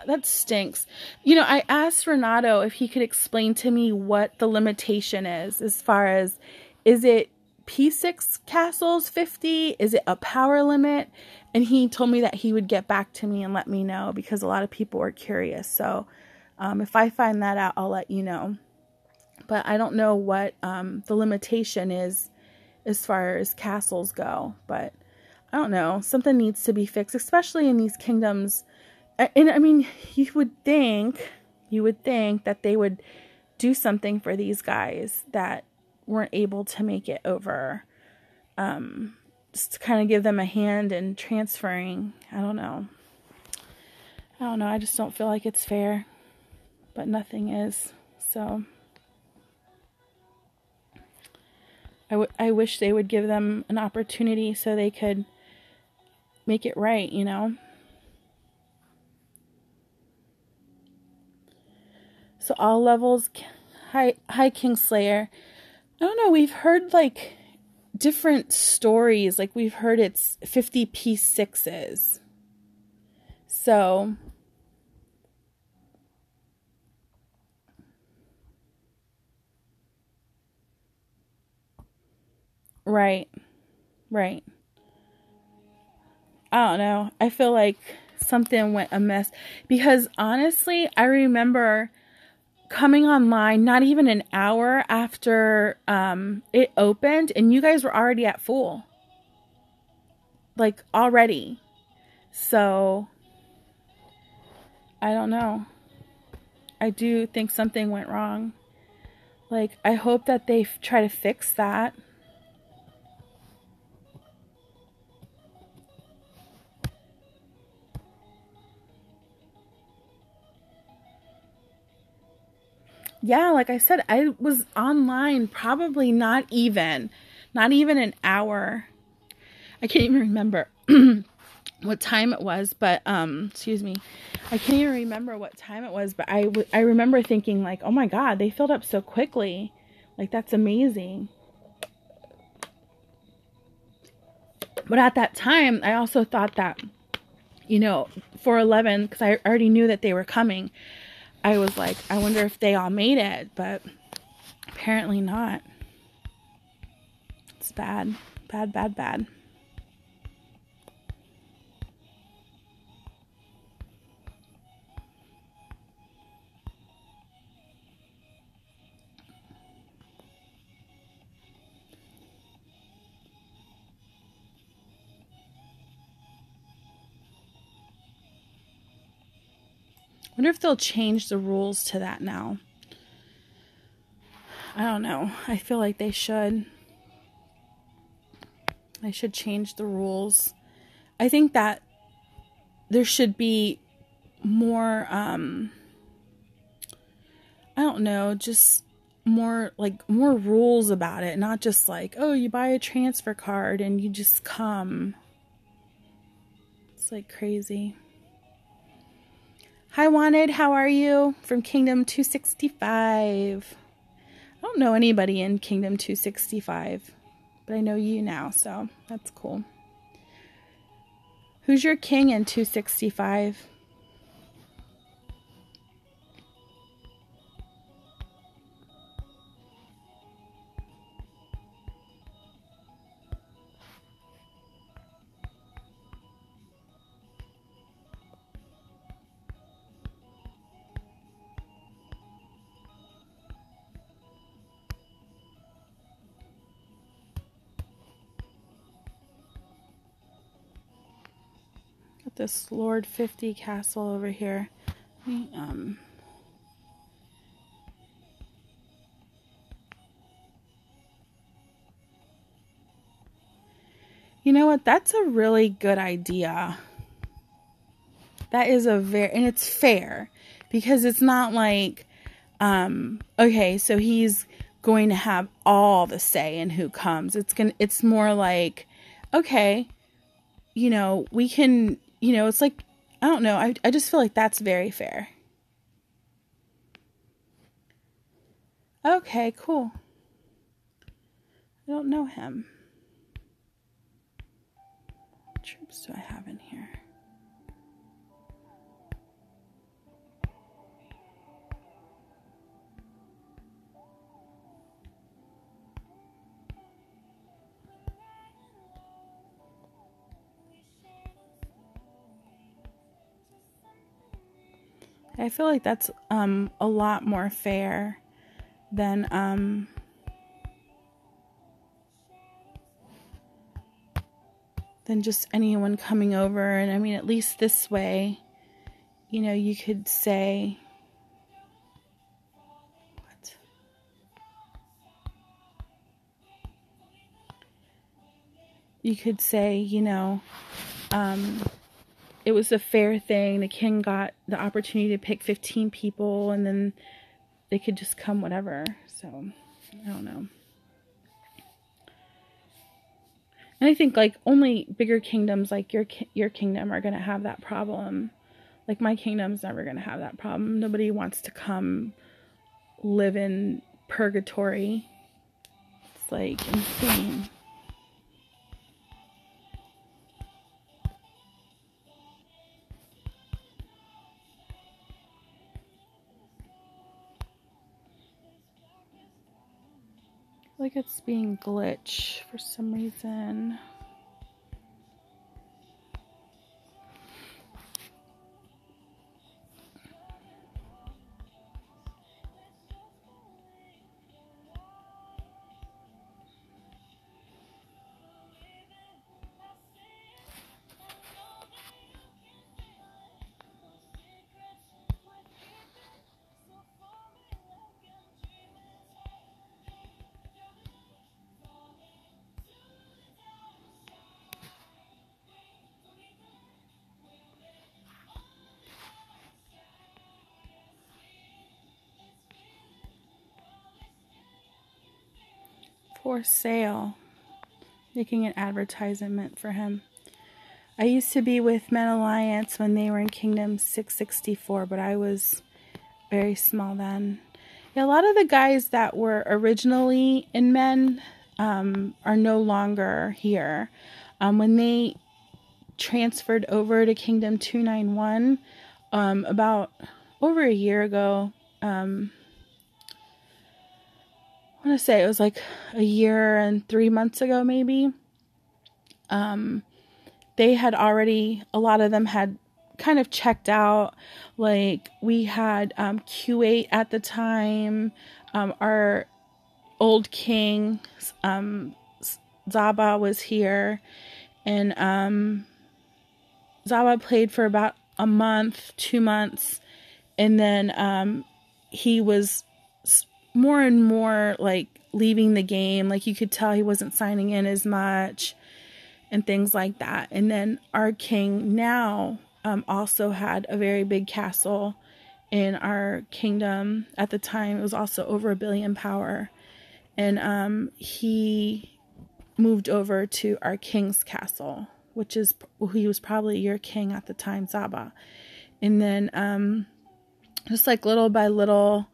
Speaker 1: that stinks. I asked Renato if he could explain to me what the limitation is as far as, is it P6 castles 50? Is it a power limit? And he told me that he would get back to me and let me know, because a lot of people were curious. So if I find that out, I'll let you know. But I don't know what the limitation is as far as castles go. But I don't know. Something needs to be fixed, especially in these kingdoms. And I mean, you would think that they would do something for these guys that weren't able to make it over. Just to kind of give them a hand in transferring. I don't know. I just don't feel like it's fair. But nothing is. So I wish they would give them an opportunity so they could make it right, So all levels, hi Kingslayer. I don't know, we've heard like different stories. Like we've heard it's 50 P6s. So right. I don't know. I feel like something went amiss, because honestly, I remember coming online not even an hour after it opened, and you guys were already at full. Like already. So I don't know. I do think something went wrong. Like, I hope that they try to fix that. Yeah, like I said, I was online probably not even an hour. I can't even remember what time it was, but excuse me. I can't even remember what time it was, but I remember thinking like, "Oh my God, they filled up so quickly." Like, that's amazing. But at that time, I also thought that, 411, because I already knew that they were coming. I was like, I wonder if they all made it, but apparently not. It's bad. Bad. I wonder if they'll change the rules to that now. I don't know. I feel like they should. They should change the rules. I think that there should be more, I don't know, just more rules about it. Not just like, oh, you buy a transfer card and you just come. It's like crazy. Hi, Wanted. How are you? From Kingdom 265. I don't know anybody in Kingdom 265, but I know you now, so that's cool. Who's your king in 265? This Lord 50 castle over here. You know what? That's a really good idea. That is and it's fair, because it's not like, okay, so he's going to have all the say in who comes. It's more like, okay, we can, it's like, I don't know. I just feel like that's very fair. Okay, cool. I don't know him. What troops do I have in here? I feel like that's a lot more fair than just anyone coming over. And I mean, at least this way, you know, you could say, what? You could say, you know, it was a fair thing. The king got the opportunity to pick 15 people, and then they could just come whatever. So, I don't know. And I think, like, only bigger kingdoms like your kingdom are going to have that problem. Like, my kingdom's never going to have that problem. Nobody wants to come live in purgatory. It's, like, insane. Like it's being glitched for some reason. For sale. Making an advertisement for him. I used to be with Men Alliance when they were in Kingdom 664, but I was very small then. Yeah, a lot of the guys that were originally in Men are no longer here. When they transferred over to Kingdom 291 about over a year ago, I want to say it was like a year and 3 months ago maybe, they had already, a lot of them had kind of checked out. Like we had Q8 at the time, our old king Zaba was here, and Zaba played for about a month, 2 months, and then he was more and more like leaving the game. Like you could tell he wasn't signing in as much and things like that. And then our king now also had a very big castle in our kingdom. At the time, it was also over 1 billion power. And he moved over to our king's castle, which is, well, he was probably your king at the time, Zaba. And then just like little by little,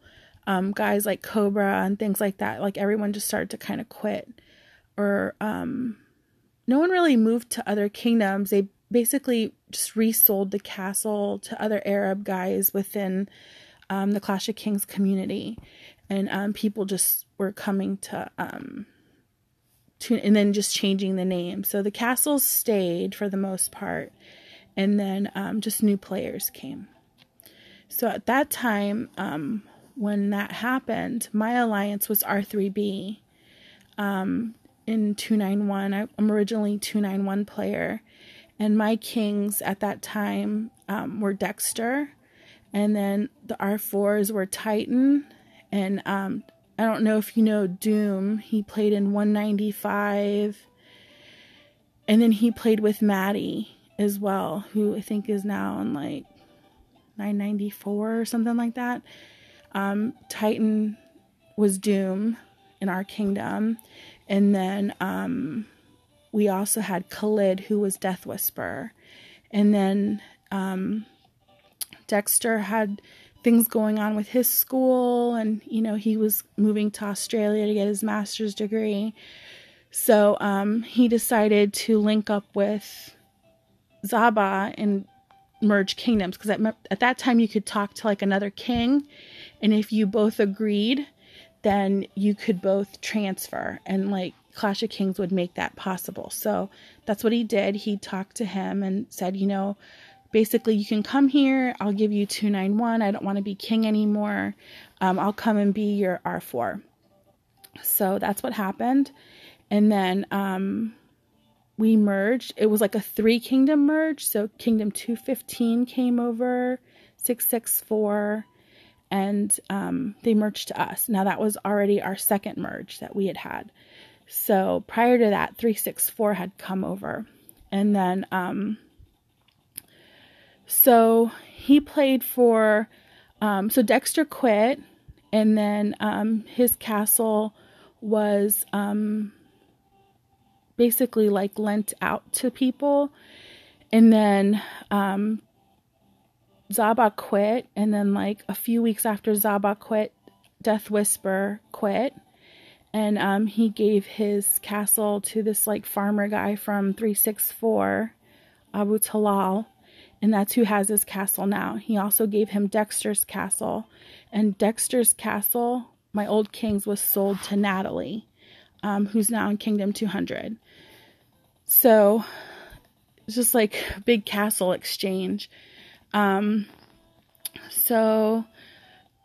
Speaker 1: guys like Cobra and things like that, like everyone just started to kind of quit. Or no one really moved to other kingdoms. They basically just resold the castle to other Arab guys within the Clash of Kings community. And people just were coming to and then just changing the name. So the castles stayed for the most part. And then just new players came. So at that time, when that happened, my alliance was R3B. In 291, I'm originally 291 player, and my kings at that time were Dexter, and then the R4s were Titan, and I don't know if you know Doom. He played in 195, and then he played with Maddie as well, who I think is now in like 994 or something like that. Titan was Doom in our kingdom. And then we also had Khalid, who was Death Whisperer. And then Dexter had things going on with his school, and, you know, he was moving to Australia to get his master's degree. So he decided to link up with Zaba and merge kingdoms, because at that time you could talk to like another king, and if you both agreed, then you could both transfer, and like Clash of Kings would make that possible. So that's what he did. He talked to him and said, you know, basically you can come here, I'll give you 291, I don't want to be king anymore, I'll come and be your R4. So that's what happened. And then we merged. It was like a 3-kingdom merge. So Kingdom 215 came over, 664, and they merged to us. Now that was already our second merge that we had. So prior to that, 364 had come over. And then, so he played for, so Dexter quit, and then his castle was basically like lent out to people, and then Zaba quit, and then like a few weeks after Zaba quit, Death Whisper quit, and he gave his castle to this like farmer guy from 364, Abu Talal, and that's who has his castle now. He also gave him Dexter's castle, and Dexter's castle, my old king's, was sold to Natalie, who's now in Kingdom 200. So it's just like a big castle exchange. So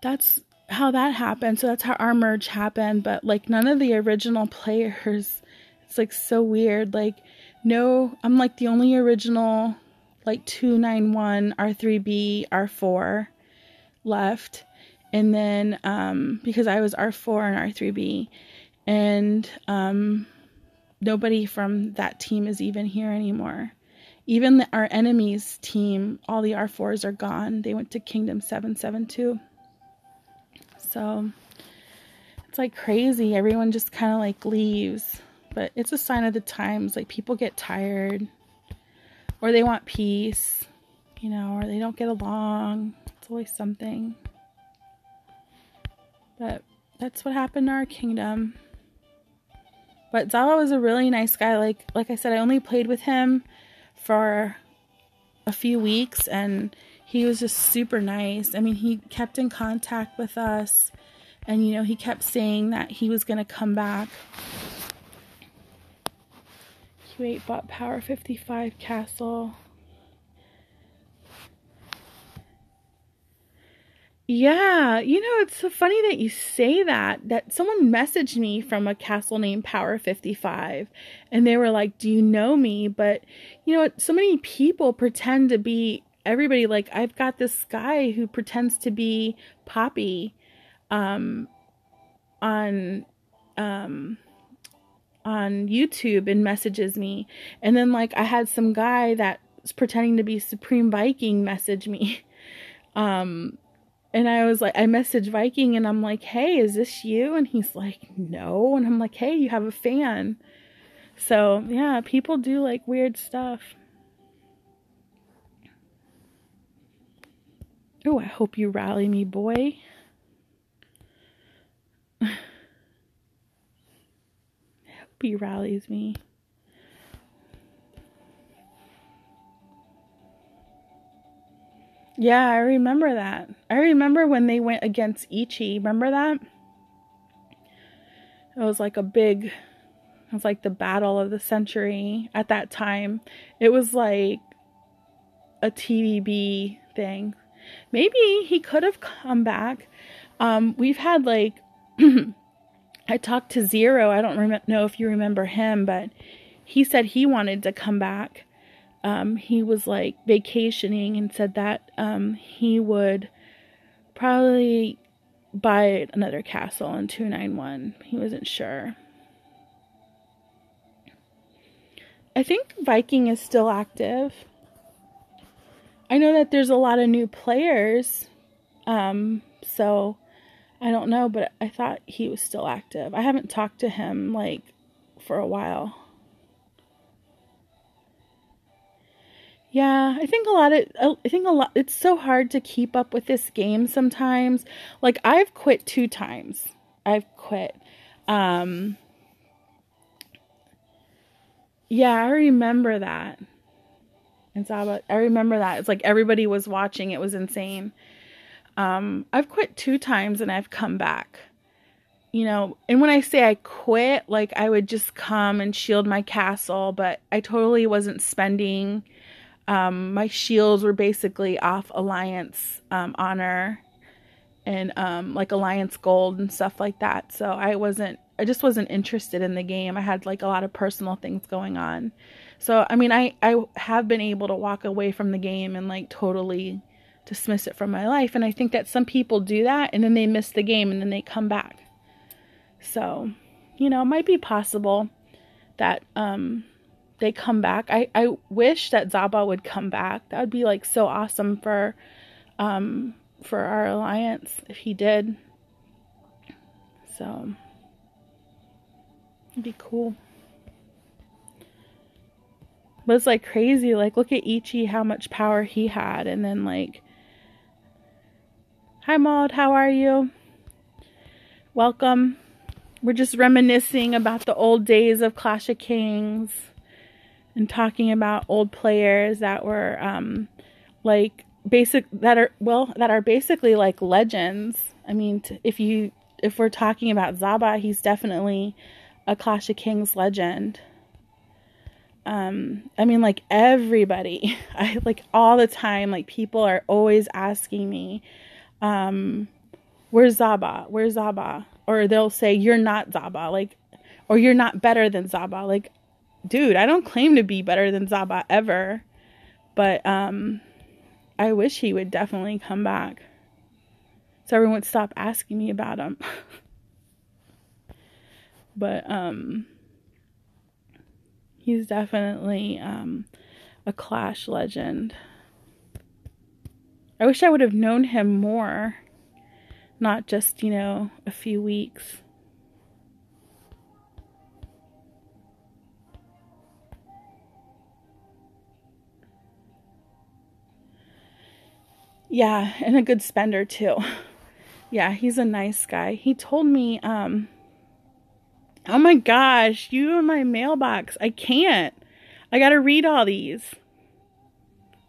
Speaker 1: that's how that happened. So that's how our merge happened. But like none of the original players, it's like so weird. Like no, I'm like the only original like 291 R3B R4 left. And then because I was R4 and R3B, and nobody from that team is even here anymore. Even our enemies team, all the R4s are gone. They went to Kingdom 772. So it's like crazy. Everyone just kind of like leaves. But it's a sign of the times. Like people get tired, or they want peace, you know, or they don't get along. It's always something. But that's what happened to our kingdom. But Zaba was a really nice guy. Like I said, I only played with him for a few weeks, and he was just super nice. I mean, he kept in contact with us, and, you know, he kept saying that he was going to come back. Q8 bought Power 55 Castle. Yeah, you know, it's so funny that you say that someone messaged me from a castle named Power 55, and they were like, do you know me? But, you know, so many people pretend to be everybody. Like, I've got this guy who pretends to be Poppy, on YouTube, and messages me. And then, like, I had some guy that's pretending to be Supreme Viking message me, and I was like, I messaged Viking, and I'm like, hey, is this you? And he's like, no. And I'm like, hey, you have a fan. So, yeah, people do like weird stuff. Oh, I hope you rally me, boy. I hope he rallies me. Yeah, I remember that. I remember when they went against Ichi. Remember that? It was like it was like the battle of the century at that time. It was like a TVB thing. Maybe he could have come back. We've had like, I talked to Zero. I don't know if you remember him, but he said he wanted to come back. He was like vacationing and said that he would probably buy another castle in 291. He wasn't sure. I think Viking is still active. I know that there's a lot of new players, so I don't know, but I thought he was still active. I haven't talked to him like for a while. Yeah, I think a lot, it's so hard to keep up with this game sometimes. Like, I've quit 2 times. I've quit. Yeah, I remember that. And Zaba, I remember that. It's like everybody was watching. It was insane. I've quit 2 times and I've come back. You know, and when I say I quit, like I would just come and shield my castle, but I totally wasn't spending. My shields were basically off Alliance honor and like Alliance gold and stuff like that. So I just wasn't interested in the game. I had like a lot of personal things going on. So, I mean, I have been able to walk away from the game and like totally dismiss it from my life. And I think that some people do that and then they miss the game and then they come back. So, you know, it might be possible that they come back. I wish that Zaba would come back. That would be like so awesome for our alliance if he did. So, it'd be cool. But it's like crazy. Like, look at Ichi, how much power he had. And then like, hi Maud, how are you? Welcome. We're just reminiscing about the old days of Clash of Kings and talking about old players that were that are basically like legends. I mean, if we're talking about Zaba, he's definitely a Clash of Kings legend. I mean, like everybody, I like all the time, like people are always asking me, where's Zaba? Where's Zaba? Or they'll say, you're not Zaba, like, or you're not better than Zaba. Like, dude, I don't claim to be better than Zaba ever. But, I wish he would definitely come back. So everyone would stop asking me about him. But, he's definitely, a Clash legend. I wish I would have known him more. Not just, you know, a few weeks. Yeah, and a good spender too. Yeah, he's a nice guy. He told me, oh my gosh, you in my mailbox. I can't. I gotta read all these.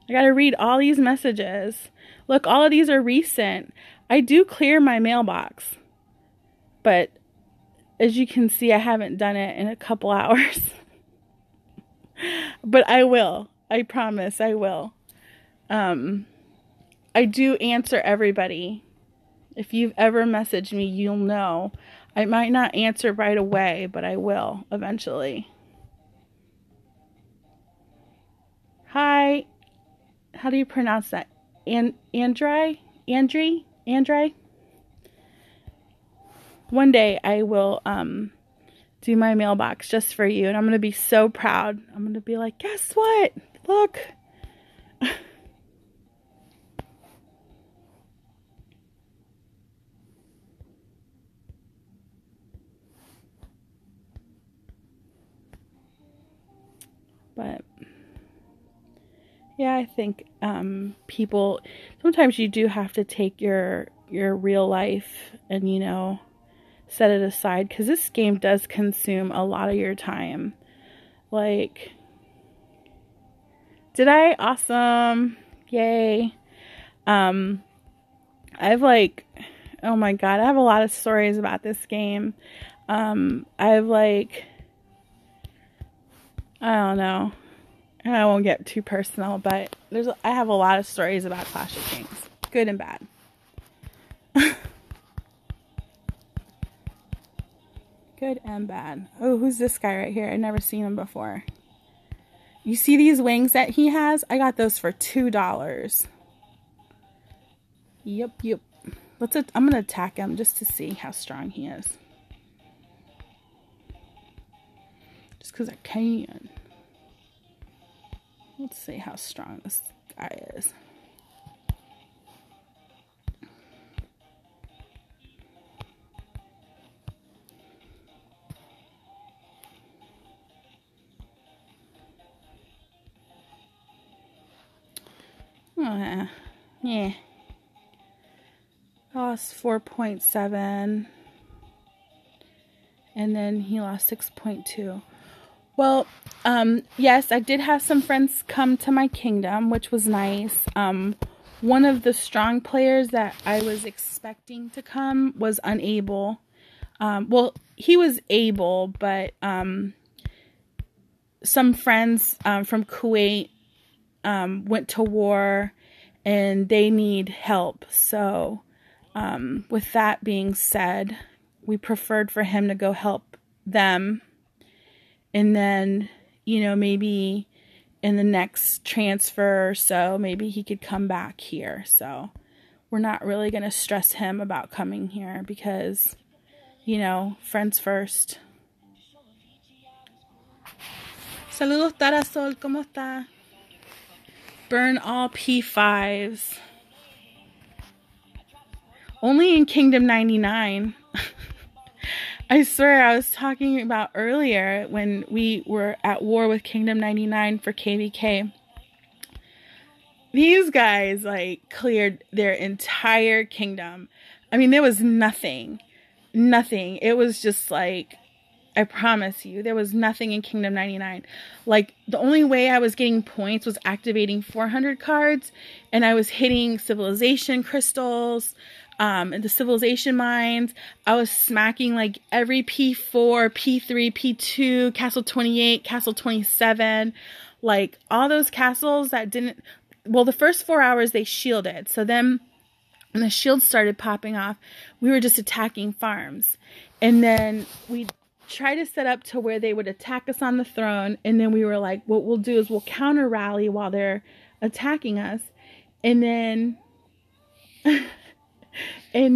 Speaker 1: I gotta read all these messages. Look, all of these are recent. I do clear my mailbox. But as you can see, I haven't done it in a couple hours. But I will. I promise I will. I do answer everybody. If you've ever messaged me, you'll know. I might not answer right away, but I will eventually. Hi. How do you pronounce that? Andrei? One day I will do my mailbox just for you, and I'm going to be so proud. I'm going to be like, guess what? Look. But yeah, I think people, sometimes you do have to take your real life and, you know, set it aside, because this game does consume a lot of your time. Like, did I? Awesome. Yay. I've like, oh my god, I have a lot of stories about this game. I've like, I don't know. I won't get too personal, but I have a lot of stories about Clash of Kings. Good and bad. Good and bad. Oh, who's this guy right here? I've never seen him before. You see these wings that he has? I got those for $2. Yep. I'm going to attack him just to see how strong he is. Just because I can. Let's see how strong this guy is. Oh, yeah. I lost 4.7. And then he lost 6.2. Well, yes, I did have some friends come to my kingdom, which was nice. One of the strong players that I was expecting to come was unable. Well, he was able, but some friends from Kuwait went to war and they need help. So, with that being said, we preferred for him to go help them. And then, maybe in the next transfer or so, maybe he could come back here. So we're not really going to stress him about coming here because, friends first. Saludos, Tarasol. ¿Cómo está? Burn all P5s. Only in Kingdom 99. I swear I was talking about earlier when we were at war with Kingdom 99 for KVK. These guys cleared their entire kingdom. I mean, there was nothing. It was just I promise you, there was nothing in Kingdom 99. The only way I was getting points was activating 400 cards, and I was hitting civilization crystals, and the civilization mines. I was smacking every P4, P3, P2, Castle 28, Castle 27, all those castles that didn't, well, the first 4 hours they shielded. So then when the shields started popping off, we were just attacking farms. And then we try to set up to where they would attack us on the throne, and then we were like, what we'll do is we'll counter rally while they're attacking us, and then as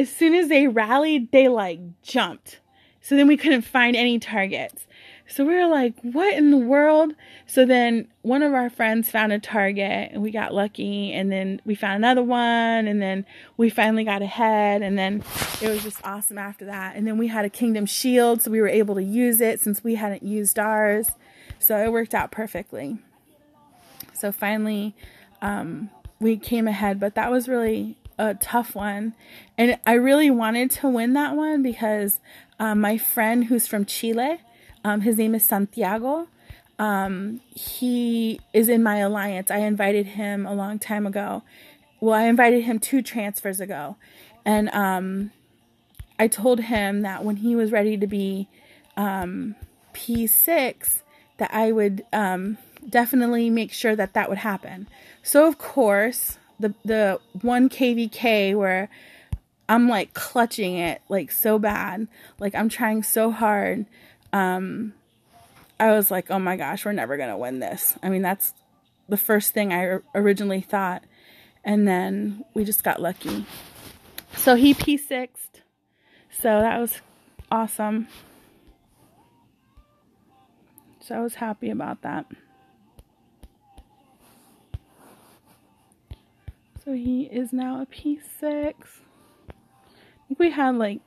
Speaker 1: soon as they rallied, they jumped, so then we couldn't find any targets. So we were like, what in the world? So then one of our friends found a target and we got lucky, and then we found another one, and then we finally got ahead, and then it was just awesome after that. And then we had a kingdom shield, so we were able to use it since we hadn't used ours. So it worked out perfectly. So finally, we came ahead, but that was really a tough one. And I really wanted to win that one because my friend who's from Chile, his name is Santiago. He is in my alliance. I invited him a long time ago. Well, I invited him 2 transfers ago. And I told him that when he was ready to be P6, that I would definitely make sure that that would happen. So, of course, the one KVK where I'm clutching it so bad, I'm trying so hard, I was like, oh my gosh, we're never going to win this. I mean, that's the first thing I originally thought. And then we just got lucky. So he P6'd. So that was awesome. So I was happy about that. So he is now a P6. I think we had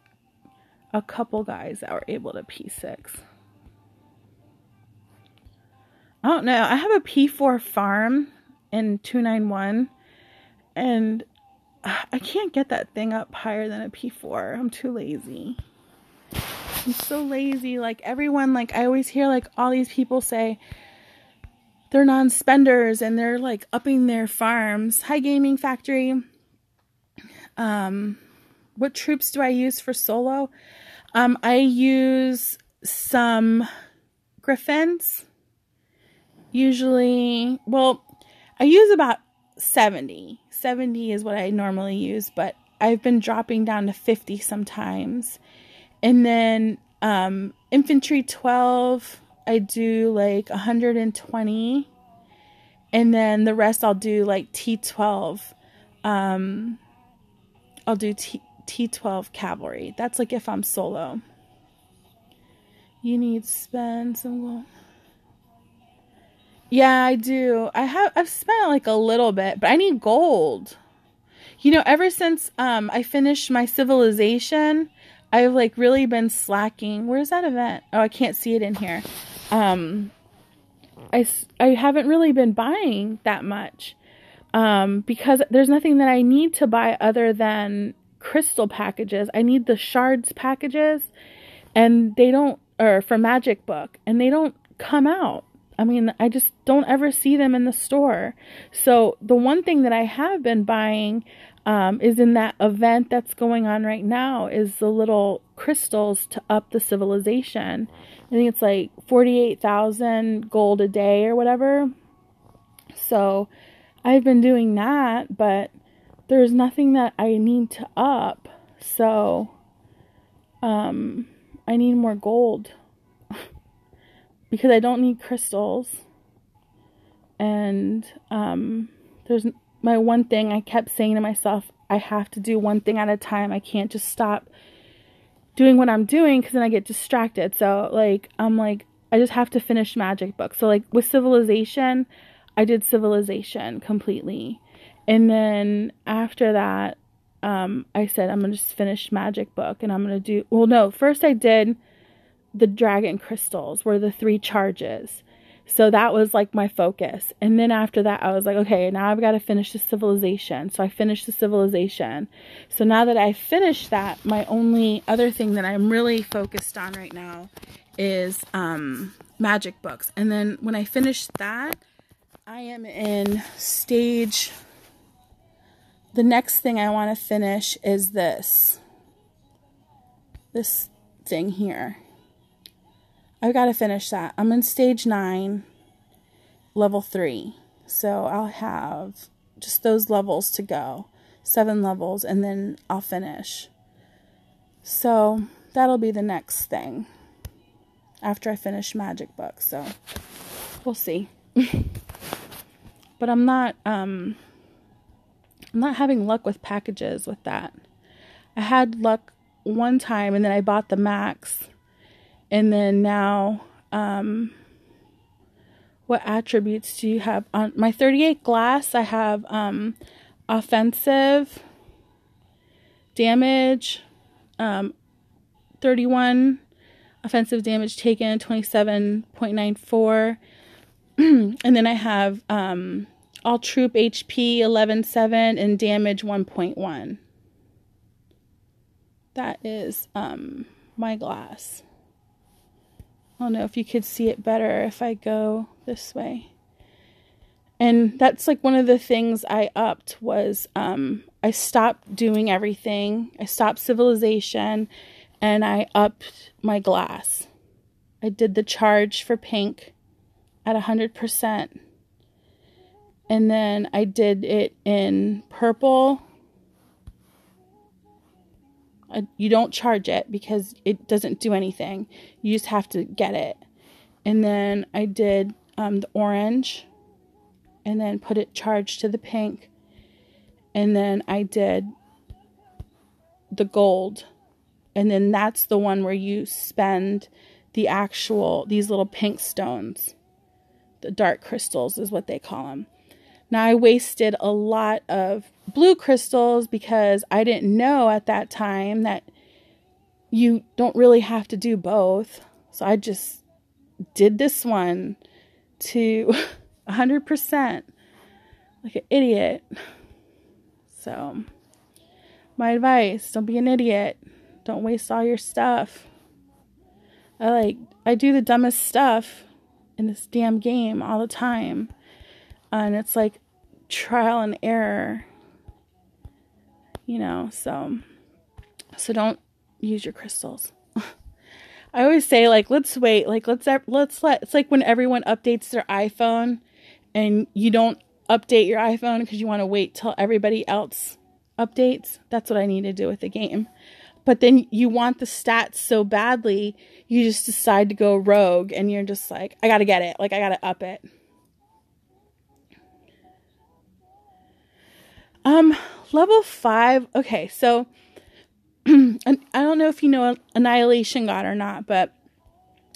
Speaker 1: a couple guys that were able to P6. I don't know. I have a P4 farm in 291, and I can't get that thing up higher than a P4. I'm too lazy. I'm so lazy. Everyone, I always hear all these people say they're non-spenders and they're upping their farms. Hi, Gaming Factory. What troops do I use for solo? I use some Griffins. Usually, well, I use about 70. 70 is what I normally use, but I've been dropping down to 50 sometimes. And then infantry 12, I do 120. And then the rest I'll do T12. I'll do T12 cavalry. That's if I'm solo. You need to spend some gold. Yeah, I do. I've spent a little bit, but I need gold. Ever since I finished my civilization, I've really been slacking. Where's that event? Oh, I can't see it in here. I haven't really been buying that much because there's nothing that I need to buy other than crystal packages. I need the shards packages, and they don't, or for Magic Book, and they don't come out. I mean, I just don't ever see them in the store. So the one thing that I have been buying is in that event that's going on right now is the little crystals to up the civilization. I think it's like 48,000 gold a day or whatever. So I've been doing that, but there's nothing that I need to up. So I need more gold because I don't need crystals. And there's my one thing I kept saying to myself, I have to do one thing at a time. I can't just stop doing what I'm doing because then I get distracted. So like I'm like, I just have to finish Magic Book. So like with Civilization, I did Civilization completely. And then after that, I said I'm going to just finish Magic Book and I'm going to do, well no, first I did the Dragon Crystals were the 3 charges. So that was like my focus. And then after that, I was like, okay, now I've got to finish the Civilization. So I finished the Civilization. So now that I finished that, my only other thing that I'm really focused on right now is Magic Books. And then when I finish that, I am in stage. The next thing I want to finish is this thing here. I've got to finish that. I'm in stage 9, level 3. So I'll have just those levels to go. 7 levels, and then I'll finish. So that'll be the next thing after I finish Magic Book. So we'll see. But I'm not having luck with packages with that. I had luck one time, and then I bought the max. And then now, what attributes do you have? On my 38 glass, I have offensive, damage, 31, offensive damage taken, 27.94. And then I have all troop HP 11.7 and damage 1.1. That is my glass. I don't know if you could see it better if I go this way. And that's like one of the things I upped was I stopped doing everything. I stopped Civilization and I upped my glass. I did the charge for pink at 100%. And then I did it in purple. You don't charge it because it doesn't do anything. You just have to get it. And then I did the orange and then put it charged to the pink. And then I did the gold. And then that's the one where you spend the actual, these little pink stones. The dark crystals is what they call them. Now, I wasted a lot of blue crystals because I didn't know at that time that you don't really have to do both. So I just did this one to 100% like an idiot. So my advice, don't be an idiot. Don't waste all your stuff. I do the dumbest stuff in this damn game all the time. And it's like trial and error, so don't use your crystals. I always say, let's wait, let's let, it's like when everyone updates their iPhone and you don't update your iPhone because you want to wait till everybody else updates. That's what I need to do with the game. But then you want the stats so badly, you just decide to go rogue and you're just like, I got to get it. I got to up it. Level 5. Okay, so I don't know if you know Annihilation God or not, but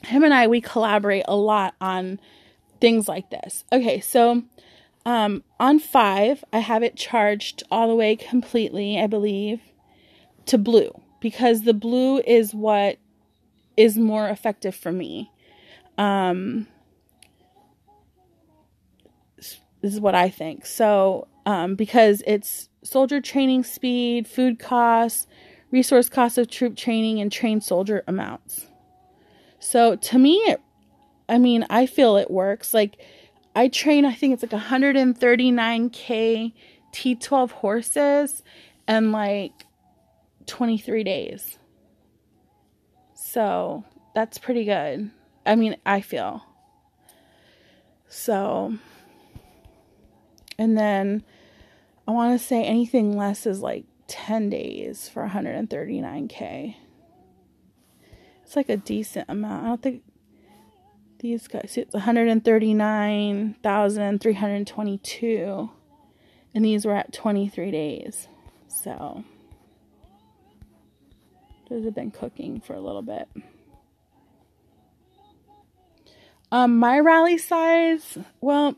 Speaker 1: him and we collaborate a lot on things like this. Okay, so on 5, I have it charged all the way completely, I believe, to blue, because the blue is what is more effective for me. This is what I think. So, because it's soldier training speed, food costs, resource cost of troop training and trained soldier amounts. So to me, I feel it works. Like, I train, I think it's like 139K T12 horses in like 23 days. So that's pretty good. I feel. So, and then I want to say anything less is like 10 days for 139K. It's like a decent amount. I don't think these guys, it's 139,322. And these were at 23 days. So those have been cooking for a little bit. My rally size, well,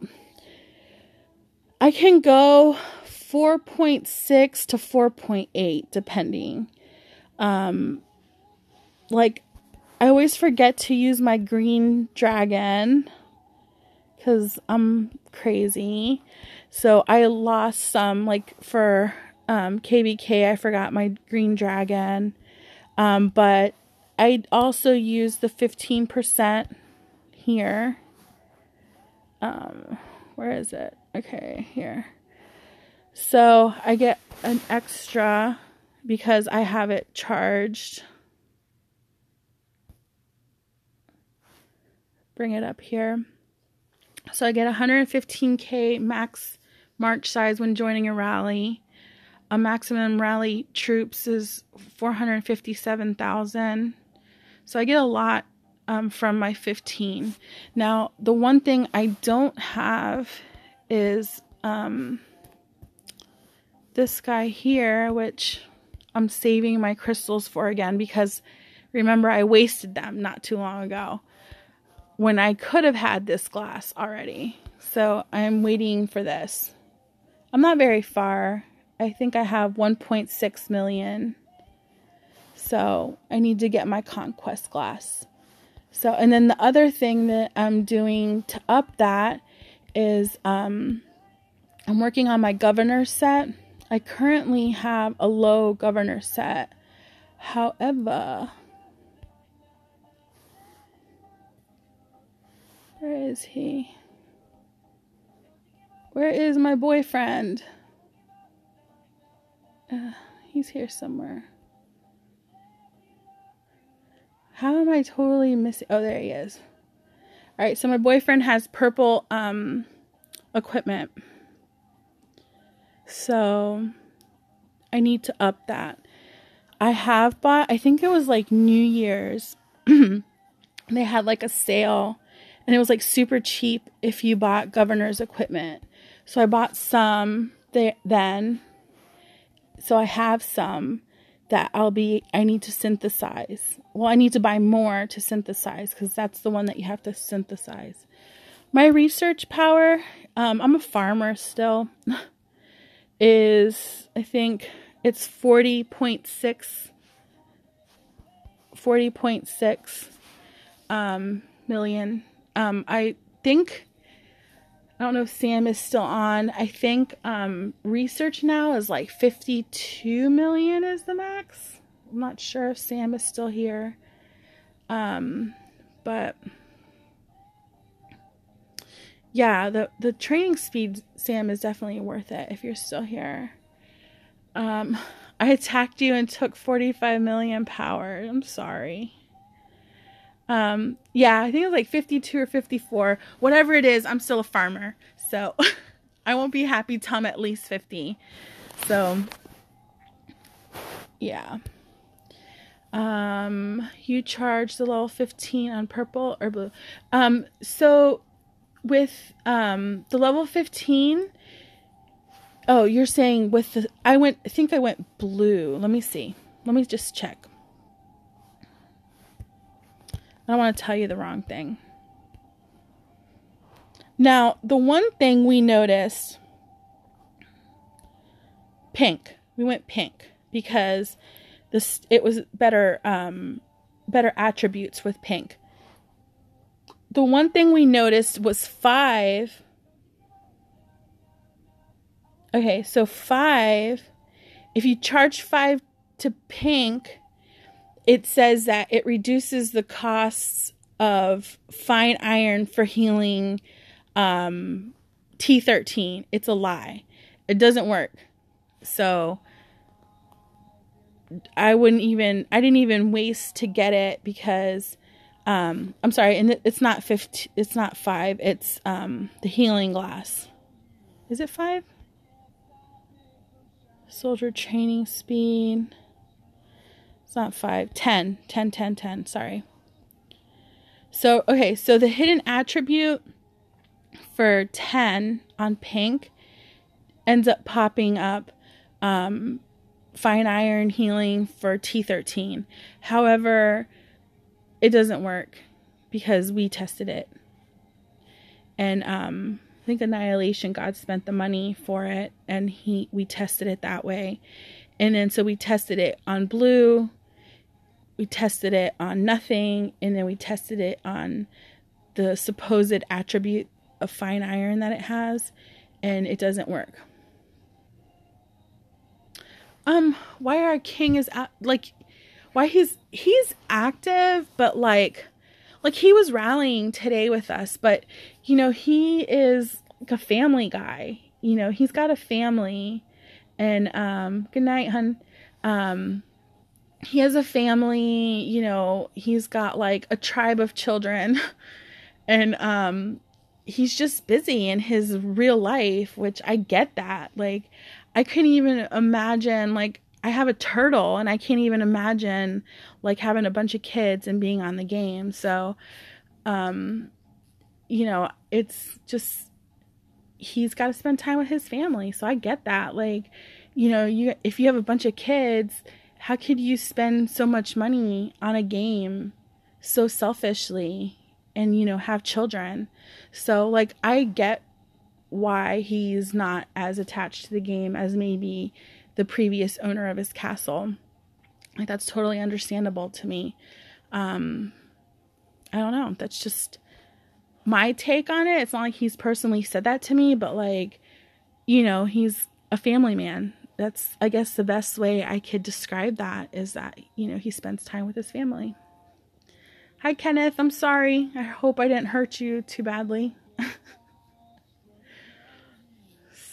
Speaker 1: I can go 4.6 to 4.8 depending. Like, I always forget to use my green dragon because I'm crazy. So I lost some, like for KBK, I forgot my green dragon. But I also used the 15% here. Where is it? Okay, here. So I get an extra because I have it charged. Bring it up here. So I get 115K max march size when joining a rally. A maximum rally troops is 457,000. So I get a lot from my 15. Now, the one thing I don't have is this guy here, which I'm saving my crystals for again because remember I wasted them not too long ago when I could have had this glass already. So I'm waiting for this. I'm not very far. I think I have 1.6 million. So I need to get my conquest glass. So, and then the other thing that I'm doing to up that is I'm working on my governor set. I currently have a low governor set. However, where is he? Where is my boyfriend? He's here somewhere. How am I totally missing? Oh, there he is. All right, so my boyfriend has purple equipment. So I need to up that. I have bought, I think it was like New Year's. They had like a sale and it was like super cheap if you bought governor's equipment. So I bought some then. So I have some that I need to synthesize. Well, I need to buy more to synthesize because that's the one that you have to synthesize. My research power, I'm a farmer still, is, I think it's 40.6 million. I think, I don't know if Sam is still on. I think research now is like 52 million is the max. I'm not sure if Sam is still here. But yeah, the training speed, Sam, is definitely worth it if you're still here. I attacked you and took 45 million power. I'm sorry. Yeah, I think it was like 52 or 54. Whatever it is, I'm still a farmer. So I won't be happy till I'm at least 50. So yeah. You charge the level 15 on purple or blue. So with the level 15, oh, you're saying with the, I think I went blue. Let me see. Let me just check. I don't want to tell you the wrong thing. Now, the one thing we noticed, pink. We went pink because it was better attributes with pink. The one thing we noticed was 5. Okay, so 5, if you charge 5 to pink, it says that it reduces the costs of fine iron for healing T13. It's a lie. It doesn't work. So I didn't even waste to get it because I'm sorry, and it's not 15, it's not 5, it's the healing glass. Is it 5? Soldier training speed. It's not 5. 10. 10, 10, 10. Sorry. So, okay. So the hidden attribute for 10 on pink ends up popping up fine iron healing for T13. However, it doesn't work because we tested it. And I think Annihilation God spent the money for it, and we tested it that way. And then so we tested it on blue, we tested it on nothing, and then we tested it on the supposed attribute of fine iron that it has, and it doesn't work. Why our king is why he's active, but like he was rallying today with us, but he is like a family guy. He's got a family, and good night, hun. He has a family, he's got like a tribe of children, and he's just busy in his real life, which I get that. Like, I couldn't even imagine, like, I have a turtle, and I can't even imagine like having a bunch of kids and being on the game. So, it's just, he's got to spend time with his family. So I get that. Like, if you have a bunch of kids, how could you spend so much money on a game so selfishly and, have children? So, like, I get why he's not as attached to the game as maybe the previous owner of his castle. Like, that's totally understandable to me. I don't know. That's just my take on it. It's not like he's personally said that to me, but like, he's a family man. That's, I guess, the best way I could describe that is that, he spends time with his family. Hi, Kenneth. I'm sorry. I hope I didn't hurt you too badly.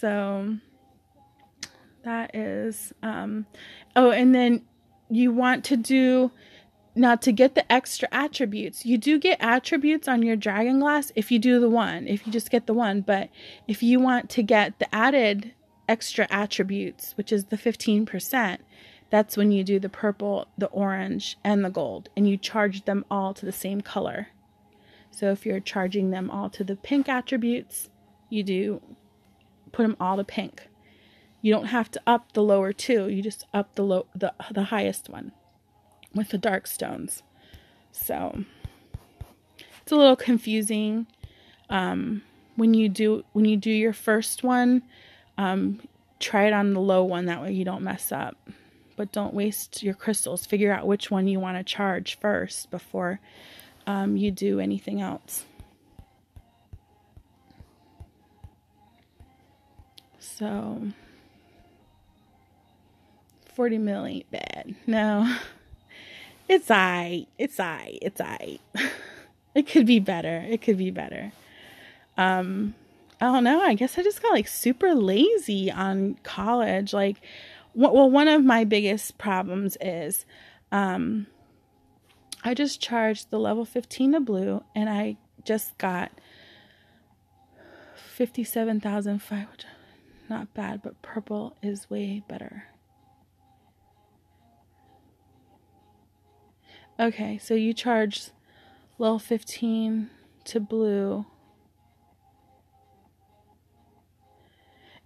Speaker 1: So that is, oh, and then you want to do, now to get the extra attributes, you do get attributes on your dragon glass if you do the one, if you just get the one. But if you want to get the added extra attributes, which is the 15%, that's when you do the purple, the orange, and the gold, and you charge them all to the same color. So if you're charging them all to the pink attributes, you put them all to pink. You don't have to up the lower two, you just up the highest one with the dark stones. So it's a little confusing. When you do your first one, try it on the low one, that way you don't mess up. But don't waste your crystals. Figure out which one you want to charge first before you do anything else. So 40 mil ain't bad. No, it's aight. It's aight. It's aight. It could be better. It could be better. I don't know. I guess I just got like super lazy on college. Like, well, one of my biggest problems is, I just charged the level 15 of blue, and I just got 57,500. Not bad, but purple is way better. Okay, so you charge level 15 to blue.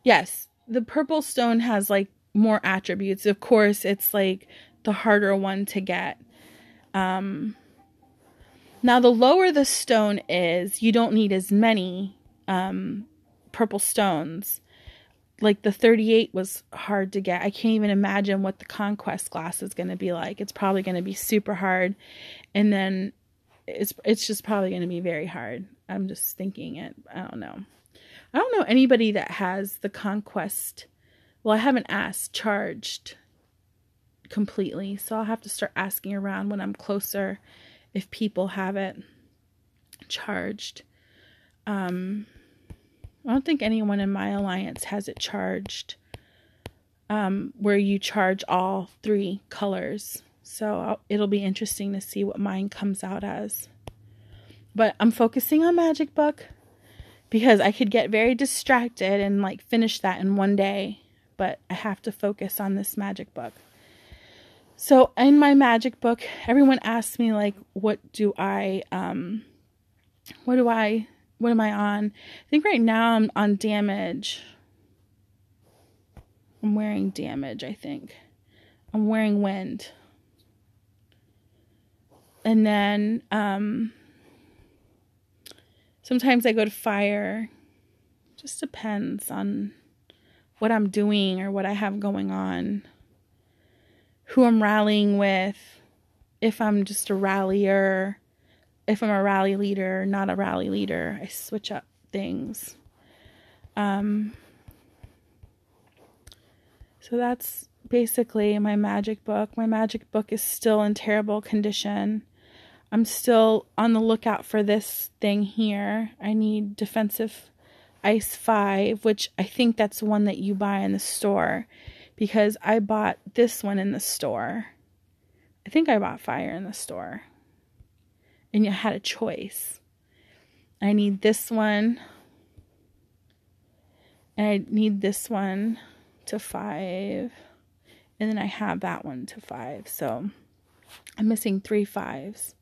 Speaker 1: Yes, the purple stone has like more attributes. Of course, it's like the harder one to get. Now, the lower the stone is, you don't need as many purple stones. Like the 38 was hard to get. I can't even imagine what the conquest glass is going to be like. It's probably going to be super hard. And then it's just probably going to be very hard. I'm just thinking it. I don't know. I don't know anybody that has the conquest. Well, I haven't asked charged completely. So I'll have to start asking around when I'm closer if people have it charged. I don't think anyone in my alliance has it charged, where you charge all 3 colors. So it'll be interesting to see what mine comes out as. But I'm focusing on Magic Book because I could get very distracted and like finish that in one day. But I have to focus on this Magic Book. So in my Magic Book, everyone asks me like, what am I on? I think right now I'm on damage. I'm wearing damage, I think. I'm wearing wind. And then sometimes I go to fire. Just depends on what I'm doing or what I have going on. Who I'm rallying with. If I'm just a rallier. If I'm a rally leader, not a rally leader. I switch up things. So that's basically my Magic Book. My Magic Book is still in terrible condition. I'm still on the lookout for this thing here. I need Defensive Ice 5, which I think that's one that you buy in the store, because I bought this one in the store. I think I bought Fire in the store. And you had a choice. I need this one. And I need this one to 5. And then I have that one to 5. So I'm missing 3 5s.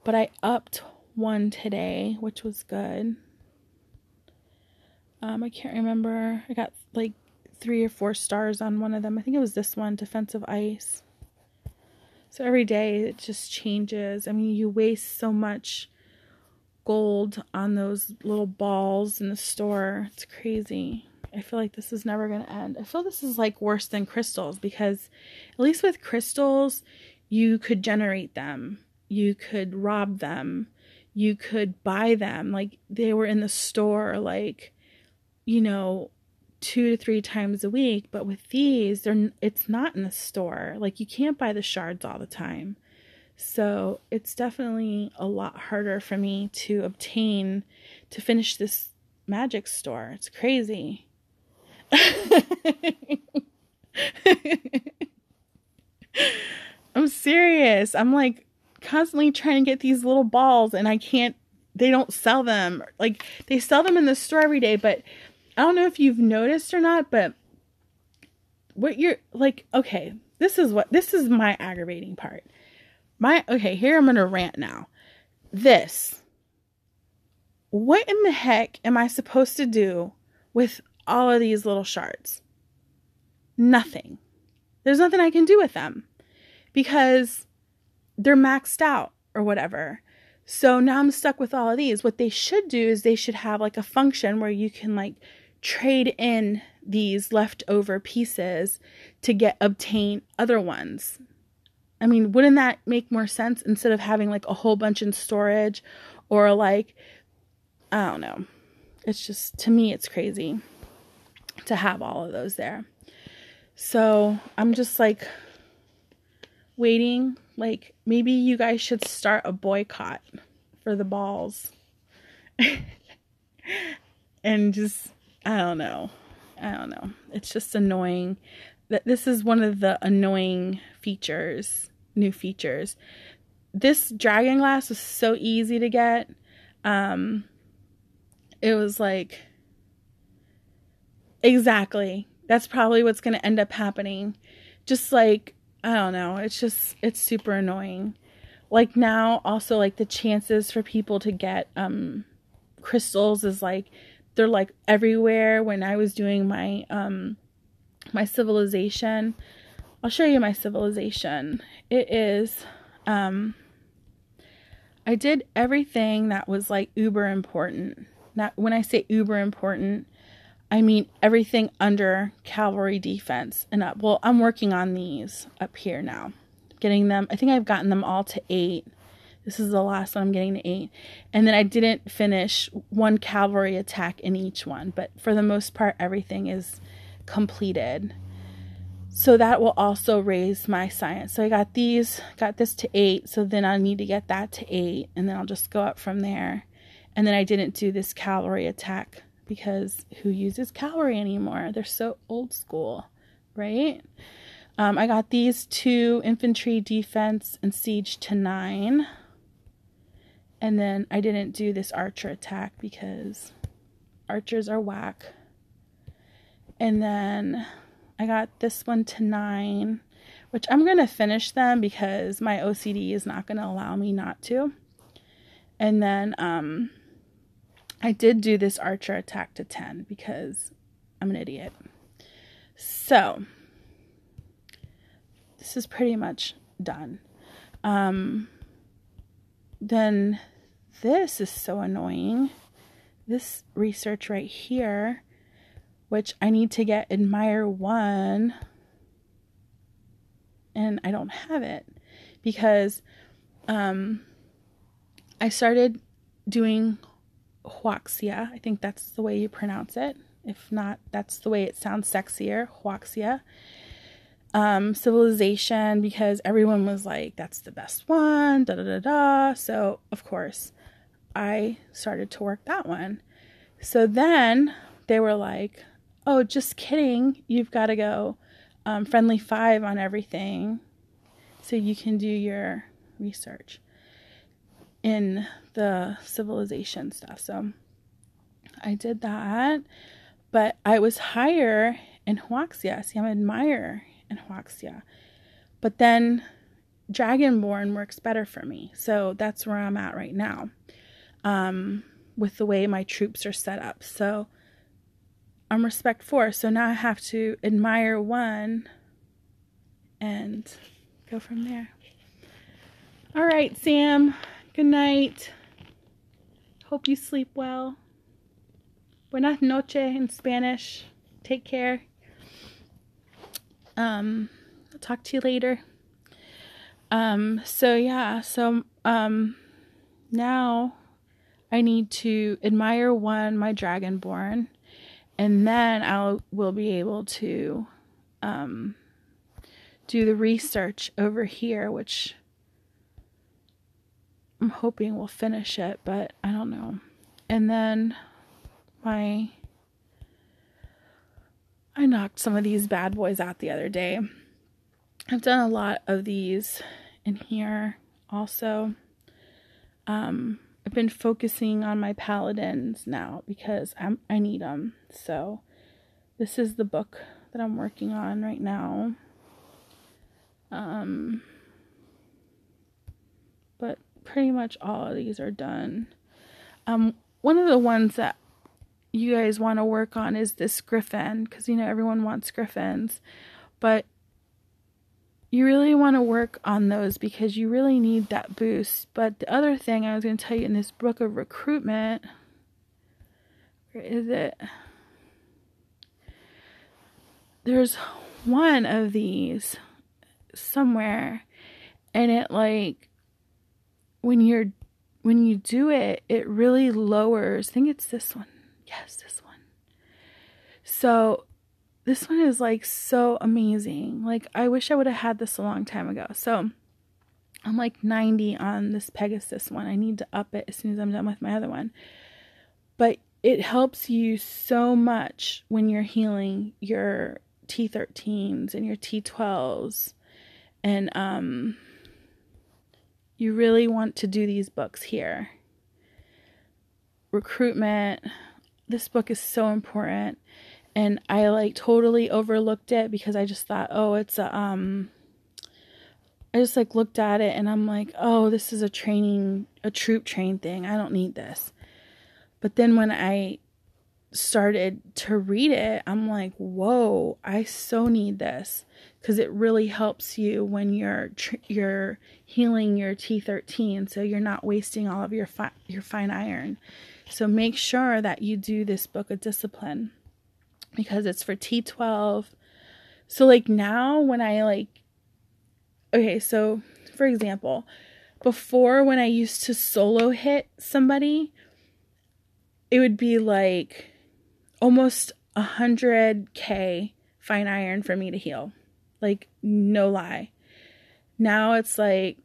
Speaker 1: But I upped one today, which was good. I can't remember. I got like 3 or 4 stars on one of them. I think it was this one, Defensive Ice. So every day it just changes. I mean, you waste so much gold on those little balls in the store. It's crazy. I feel like this is never going to end. I feel this is like worse than crystals, because at least with crystals, you could generate them. You could rob them. You could buy them. Like they were in the store, like, 2 to 3 times a week. But with these, it's not in the store. Like you can't buy the shards all the time. So it's definitely a lot harder for me to obtain, to finish this magic store. It's crazy. I'm serious. I'm like constantly trying to get these little balls, and I can't, they don't sell them. Like they sell them in the store every day, but I don't know if you've noticed or not, but what you're like, okay, this is my aggravating part. Here I'm going to rant now. What in the heck am I supposed to do with all of these little shards? Nothing. There's nothing I can do with them because they're maxed out or whatever. So now I'm stuck with all of these. What they should do is they should have like a function where you can like trade in these leftover pieces to obtain other ones. I mean, wouldn't that make more sense instead of having like a whole bunch in storage, or like, I don't know. It's just, to me, it's crazy to have all of those there. So I'm just like waiting. Like maybe you guys should start a boycott for the balls. And just, I don't know. It's just annoying. This is one of the annoying new features. This dragon glass was so easy to get. It was like, exactly. That's probably what's going to end up happening. Just like, I don't know. It's super annoying. Like now also like the chances for people to get, crystals is like, they're like everywhere. When I was doing my, my civilization, I'll show you my civilization. It is, I did everything that was like uber important. Now, when I say uber important, I mean everything under cavalry defense and up. Well, I'm working on these up here now. Getting them, I think I've gotten them all to 8. This is the last one I'm getting to 8. And then I didn't finish one cavalry attack in each one. But for the most part, everything is completed. So that will also raise my science. So I got this to 8. So then I need to get that to 8. And then I'll just go up from there. And then I didn't do this calorie attack because who uses calorie anymore? They're so old school, right? I got these 2 infantry defense and siege to 9. And then I didn't do this archer attack because archers are whack. And then I got this one to 9, which I'm going to finish them because my OCD is not going to allow me not to. And then I did do this archer attack to 10 because I'm an idiot. So this is pretty much done. Then this is so annoying. This research right here, which I need to get Admire 1, and I don't have it because I started doing Huaxia. I think that's the way you pronounce it. If not, that's the way it sounds sexier, Huaxia. Civilization, because everyone was like, that's the best one, da da da da. So, of course, I started to work that one. So then they were like, oh, just kidding. You've got to go friendly 5 on everything so you can do your research in the civilization stuff. So I did that, but I was higher in Huaxia. See, I'm Admire in Huaxia. But then Dragonborn works better for me. So that's where I'm at right now with the way my troops are set up. So I'm Respect 4. So now I have to Admire 1 and go from there. All right, Sam. Good night. Hope you sleep well. Buenas noches in Spanish. Take care. I'll talk to you later. Now I need to Admire 1 my Dragonborn, and then will be able to do the research over here, which I'm hoping we'll finish it, but I don't know. And then I knocked some of these bad boys out the other day. I've done a lot of these in here also. I've been focusing on my paladins now because I need them. So this is the book that I'm working on right now. But pretty much all of these are done. One of the ones that you guys want to work on is this griffin, because everyone wants griffins, but you really want to work on those because you really need that boost. But the other thing I was going to tell you in this book of recruitment, where is it? There's one of these somewhere, and it when you do it, it really lowers. I think it's this one. Yes, this one. So this one is so amazing. I wish I would have had this a long time ago. So I'm 90 on this Pegasus one. I need to up it as soon as I'm done with my other one. But it helps you so much when you're healing your T13s and your T12s. And you really want to do these books here. Recruitment. This book is so important. And I totally overlooked it because I just thought, oh, it's I just looked at it and I'm like, oh, this is a troop train thing. I don't need this. But then when I started to read it, I'm like, whoa, I so need this, because it really helps you when you're healing your T13, so you're not wasting all of your fine iron. So make sure that you do this book of discipline, because it's for T12. So now when I okay, so for example, before when I used to solo hit somebody, it would be almost 100k fine iron for me to heal. Like, no lie. Now it's like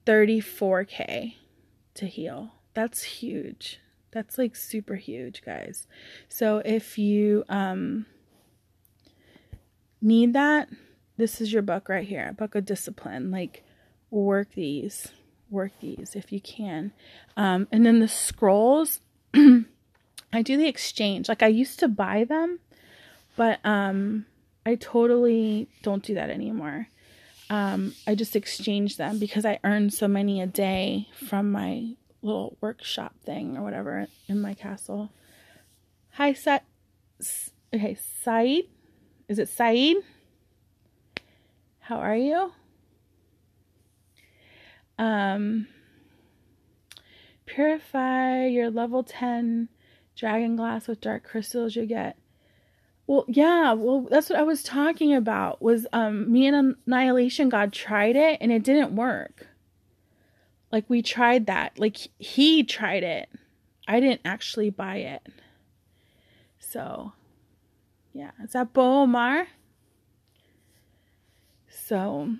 Speaker 1: 34K to heal. That's huge. That's like super huge, guys. So if you need that, this is your book right here. Book of Discipline. Like, work these if you can. And then the scrolls, I do the exchange. Like, I used to buy them, but I totally don't do that anymore. I just exchange them because I earn so many a day from my little workshop thing or whatever in my castle. Hi, okay, Saeed. Is it Saeed? How are you? Purify your level 10 dragon glass with dark crystals you get. Well, yeah, that's what I was talking about, was me and Annihilation God tried it and it didn't work. Like, we tried that. Like, he tried it. I didn't actually buy it. So, yeah. Is that Bo Omar? So,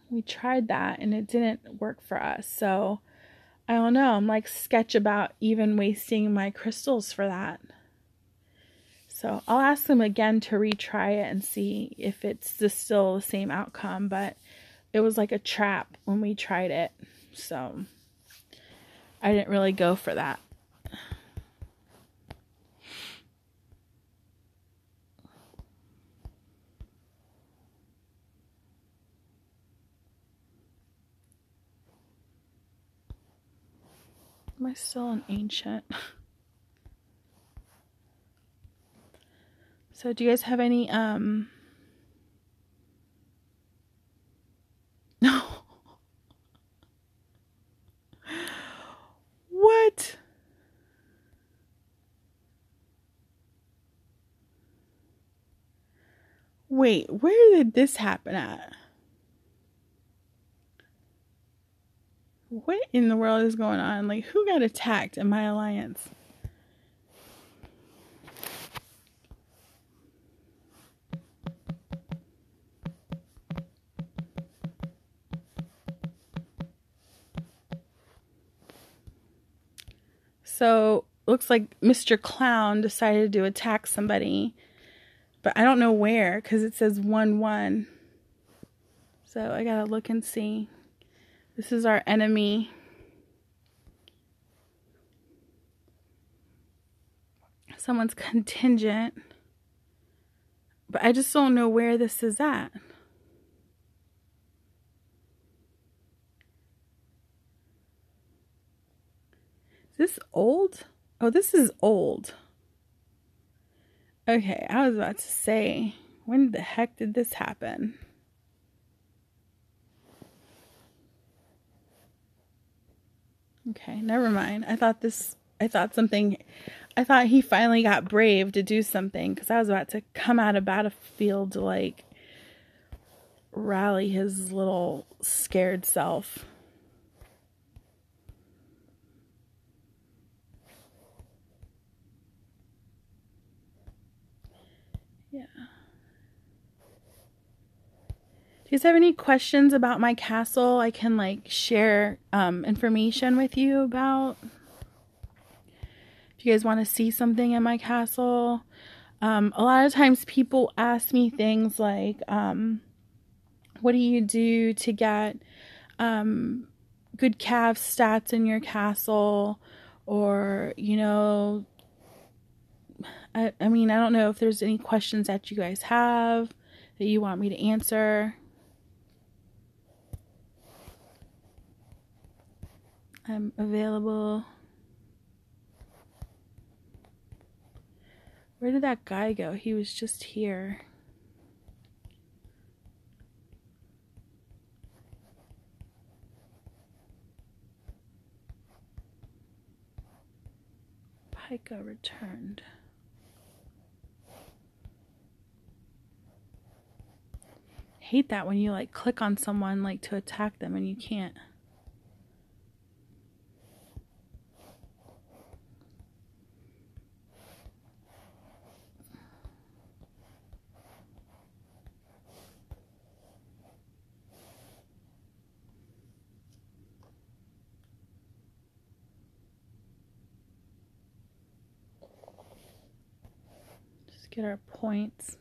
Speaker 1: we tried that and it didn't work for us. So, I don't know. I'm like sketch about even wasting my crystals for that. So, I'll ask them again to retry it and see if it's just still the same outcome. But it was like a trap when we tried it. So, I didn't really go for that. Am I still an ancient? So do you guys have any no. What? Wait, where did this happen at? What in the world is going on? Like, who got attacked in my alliance? So, looks like Mr. Clown decided to attack somebody. But I don't know where, because it says 1-1. So, I gotta look and see. This is our enemy. Someone's contingent. But I just don't know where this is at. Is this old? Oh, this is old. Okay, I was about to say, when the heck did this happen? Okay, never mind. I thought he finally got brave to do something, because I was about to come out of battlefield to, like, rally his little scared self. Yeah. Do you guys have any questions about my castle I can, like, share information with you about? If you guys want to see something in my castle. A lot of times people ask me things like, what do you do to get good calf stats in your castle? Or, you know, I mean, I don't know if there's any questions that you guys have that you want me to answer. I'm available. Where did that guy go? He was just here. Pica returned. Hate that when you, like, click on someone, like, to attack them and you can't. Get our points.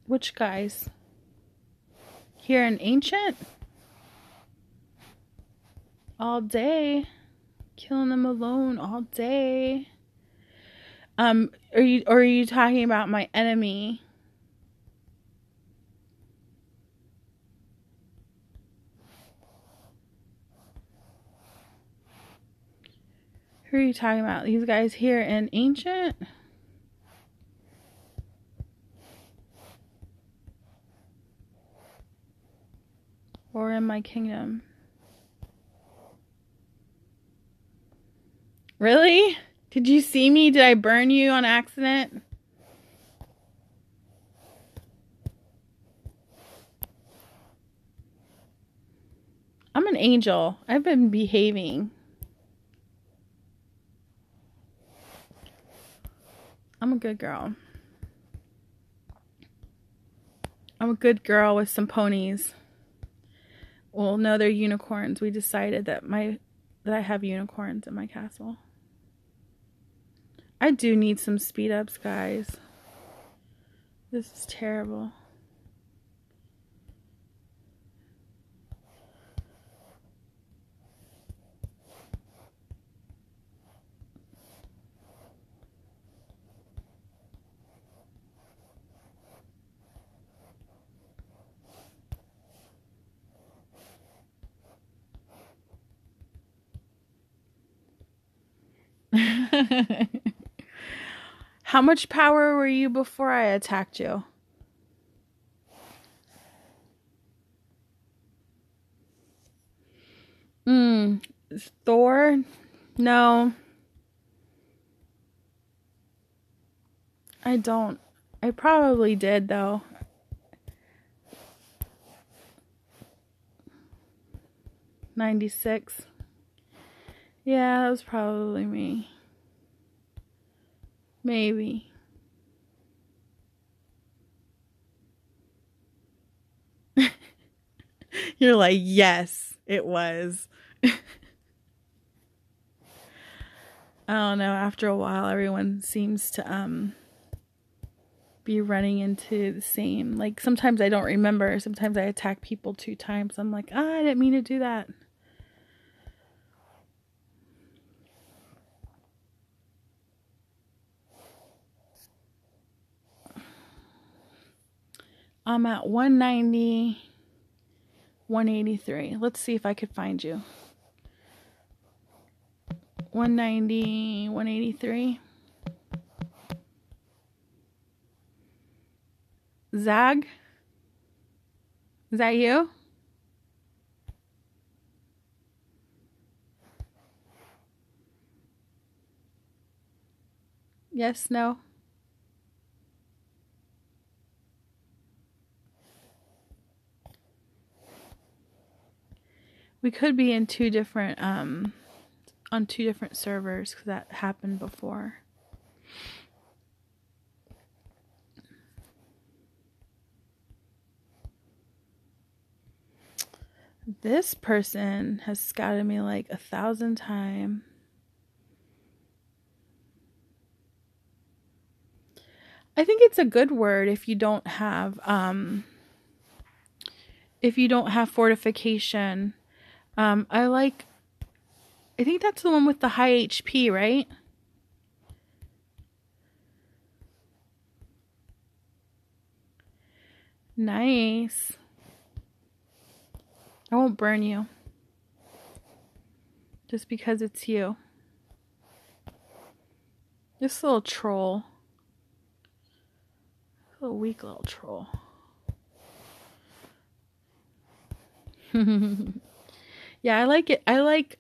Speaker 1: Which guys? Here in Ancient? All day. Killing them alone all day. Are you talking about my enemy? Who are you talking about? These guys here in Ancient? Or in my kingdom? Really? Did you see me? Did I burn you on accident? I'm an angel. I've been behaving. I'm a good girl. I'm a good girl with some ponies. Well, no, they're unicorns. We decided that I have unicorns in my castle. I do need some speed ups, guys. This is terrible. How much power were you before I attacked you? Thor? No. I don't. I probably did, though. $96. Yeah, that was probably me. Maybe. You're like, yes, it was. I don't know. After a while, everyone seems to be running into the same. Like, sometimes I don't remember. Sometimes I attack people 2 times. I'm like, I didn't mean to do that. I'm at 190, 183. Let's see if I could find you. 190, 183. Zag? Is that you? Yes, no? We could be in 2 different, on 2 different servers, because that happened before. This person has scouted me like 1,000 times. I think it's a good word if you don't have fortification. I think that's the one with the high HP, right? Nice. I won't burn you. Just because it's you. This little troll. A little weak little troll. Yeah, I like it. I like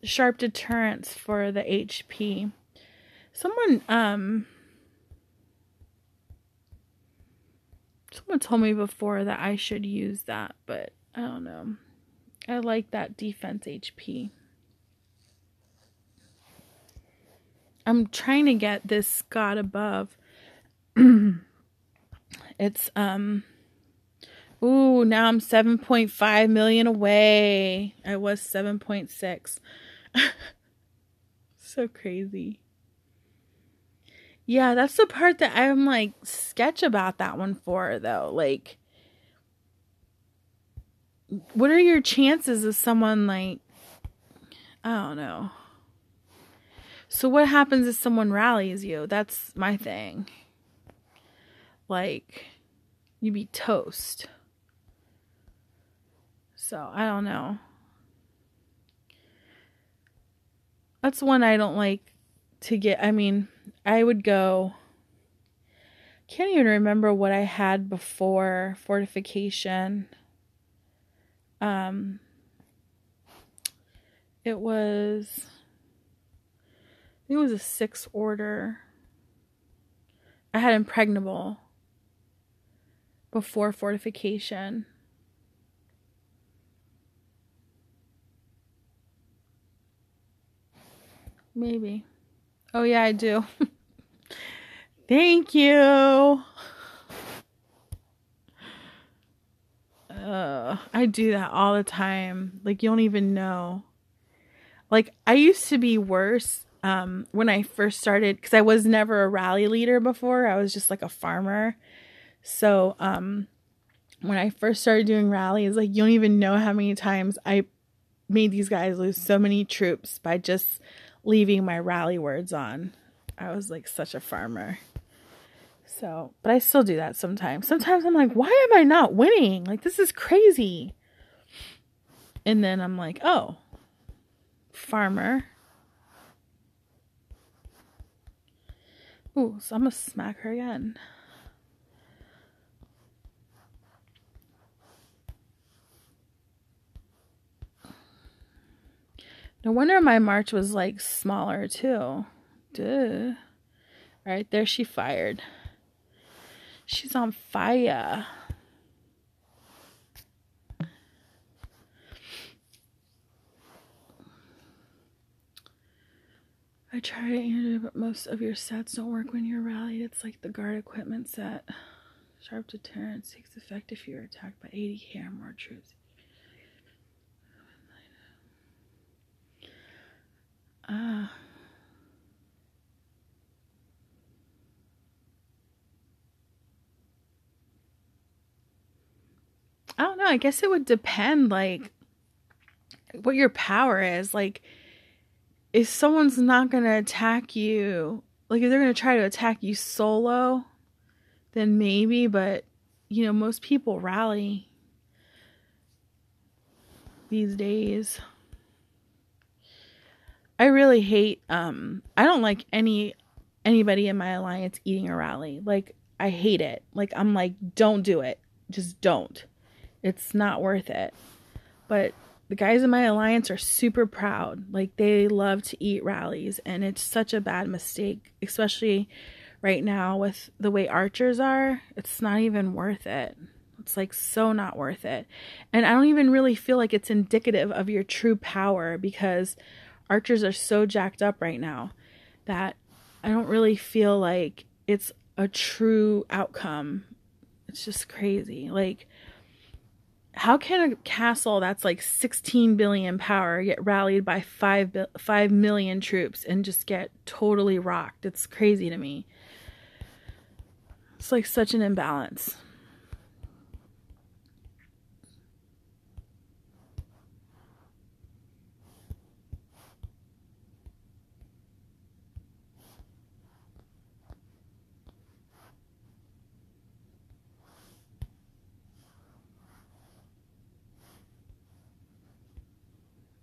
Speaker 1: sharp deterrence for the HP. Someone told me before that I should use that, but I don't know. I like that defense HP. I'm trying to get this god above. It's Ooh, now I'm 7.5 million away. I was 7.6. So crazy. Yeah, that's the part that I'm like sketch about that one for, though. Like, what are your chances of someone like, I don't know. So what happens if someone rallies you? That's my thing. Like, you'd be toast. So, I don't know. That's one I don't like to get. I mean, I would go, can't even remember what I had before fortification. It was, I think it was a 6 order. I had impregnable before fortification. Maybe. Oh yeah, I do. Thank you. I do that all the time. Like, you don't even know. Like, I used to be worse when I first started, because I was never a rally leader before. I was just like a farmer. So when I first started doing rallies, like, you don't even know how many times I made these guys lose so many troops by just leaving my rally words on. I was like such a farmer. So, but I still do that sometimes. Sometimes I'm like, why am I not winning? Like, this is crazy. And then I'm like, oh, farmer. Ooh, so I'm gonna smack her again. No wonder my march was like smaller too. Duh. Right there, she fired. She's on fire. I tried it, but most of your sets don't work when you're rallied. It's like the guard equipment set. Sharp deterrence takes effect if you're attacked by 80k or more troops. I don't know. I guess it would depend, like, what your power is. Like, if someone's not going to attack you, like, if they're going to try to attack you solo, then maybe. But, you know, most people rally these days. I really hate, I don't like anybody in my alliance eating a rally. Like, I hate it. Like, I'm like, don't do it. Just don't. It's not worth it. But the guys in my alliance are super proud. Like, they love to eat rallies, and it's such a bad mistake, especially right now with the way archers are. It's not even worth it. It's like so not worth it. And I don't even really feel like it's indicative of your true power, because archers are so jacked up right now that I don't really feel like it's a true outcome. It's just crazy. Like, how can a castle that's like 16 billion power get rallied by 5 million troops and just get totally rocked? It's crazy to me. It's like such an imbalance.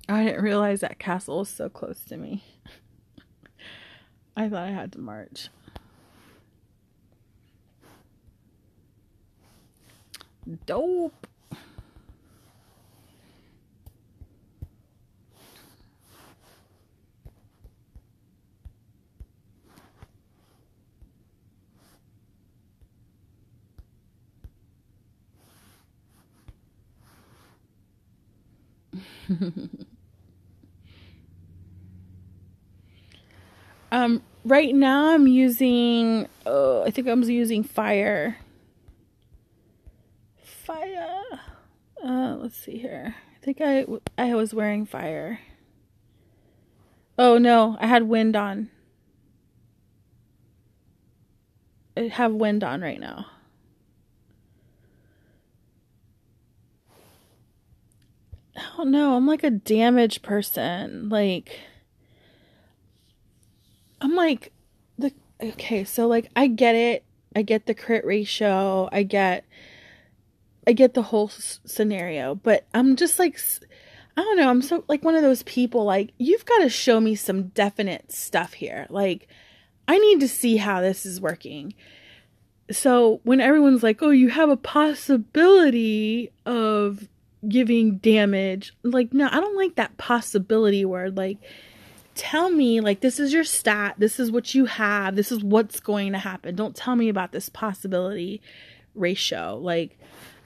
Speaker 1: I didn't realize that castle was so close to me. I thought I had to march. Dope. Right now I'm using, I think I'm using fire. Fire. Let's see here. I think I was wearing fire. Oh no, I had wind on. I have wind on right now. I don't know. I'm like a damaged person. Like, I'm like okay, so like I get it. I get the crit ratio. I get the whole scenario, but I'm just like, I don't know. I'm so like one of those people, like, you've got to show me some definite stuff here. Like, I need to see how this is working. So when everyone's like, oh, you have a possibility of giving damage, like, no, I don't like that possibility word. Like, tell me, like, this is your stat, this is what you have, this is what's going to happen. Don't tell me about this possibility ratio. Like,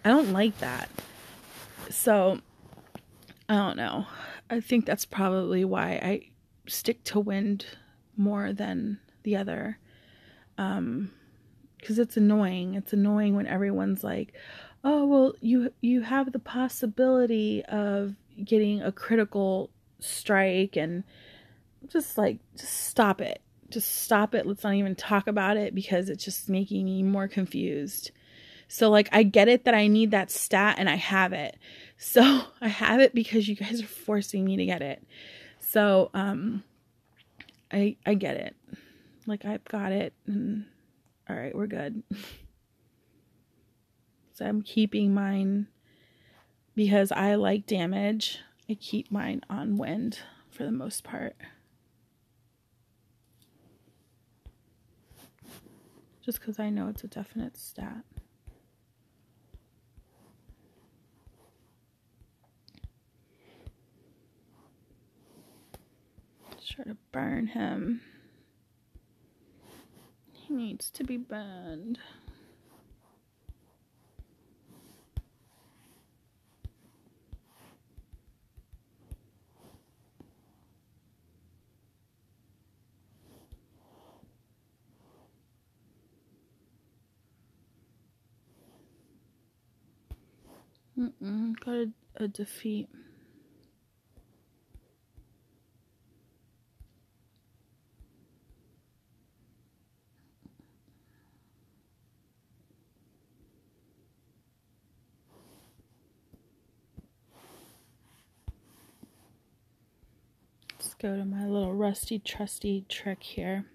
Speaker 1: I don't like that. So I don't know. I think that's probably why I stick to wind more than the other. Because it's annoying. It's annoying when everyone's like, oh, well, you have the possibility of getting a critical strike, and just like, just stop it. Just stop it. Let's not even talk about it, because it's just making me more confused. So like, I get it that I need that stat, and I have it. So I have it because you guys are forcing me to get it. So I get it. Like, I've got it, and all right, we're good. So I'm keeping mine because I like damage. I keep mine on wind for the most part. Just because I know it's a definite stat. Let's try to burn him. He needs to be burned. Got a defeat. Let's go to my little rusty trusty trick here.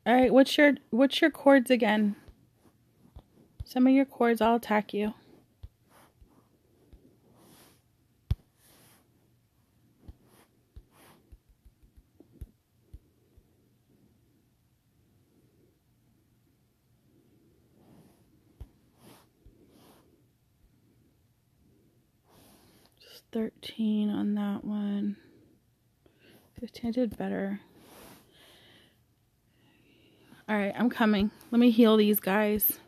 Speaker 1: All right, what's your chords again? Some of your chords, I'll attack you. Just 13 on that one. 15, I did better. All right, I'm coming. Let me heal these guys.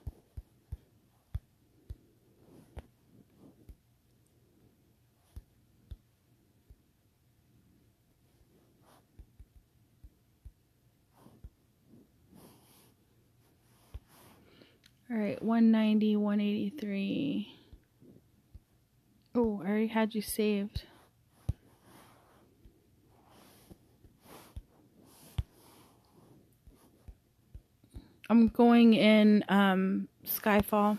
Speaker 1: All right, 190, 183. Oh, I already had you saved. I'm going in Skyfall.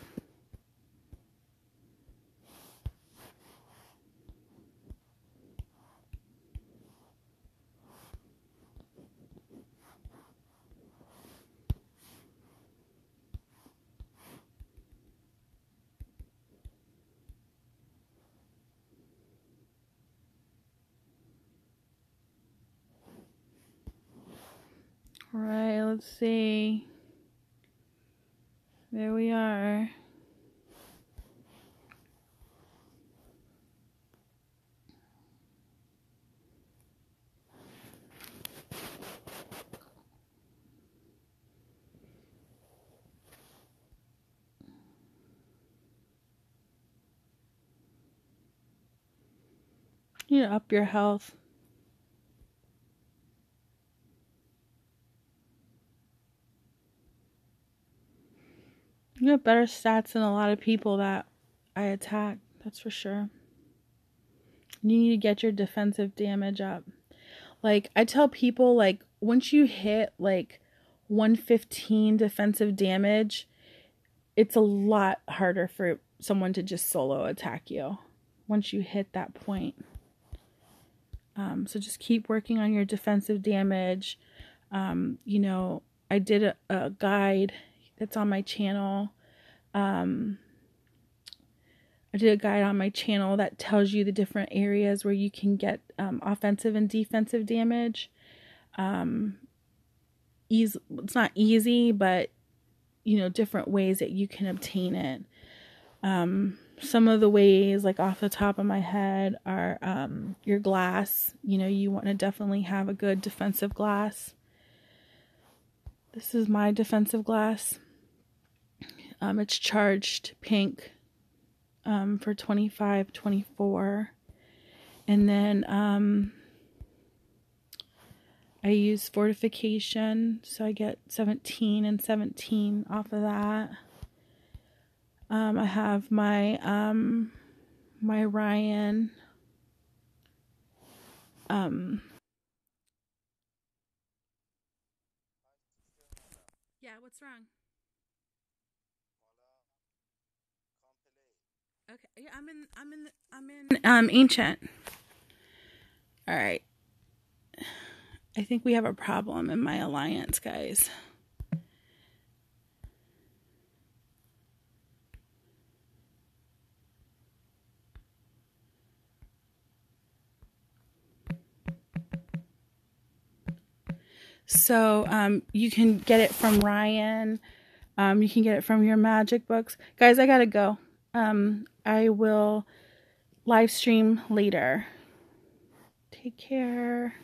Speaker 1: All right, let's see. There we are. You need to up your health. You have better stats than a lot of people that I attack, that's for sure. You need to get your defensive damage up. Like, I tell people, like, once you hit, like, 115 defensive damage, it's a lot harder for someone to just solo attack you once you hit that point. So just keep working on your defensive damage. You know, I did a guide that's on my channel. I did a guide on my channel that tells you the different areas where you can get offensive and defensive damage. It's not easy, but you know, different ways that you can obtain it. Some of the ways, like off the top of my head, are your glass. You know, you want to definitely have a good defensive glass. This is my defensive glass. It's charged pink for 25, 24. And then I use fortification, so I get 17 and 17 off of that. I have my my Ryan yeah, what's wrong? Okay, yeah, I'm in ancient. All right. I think we have a problem in my alliance, guys. So you can get it from Ryan. You can get it from your magic books. Guys, I gotta go. I will live stream later. Take care.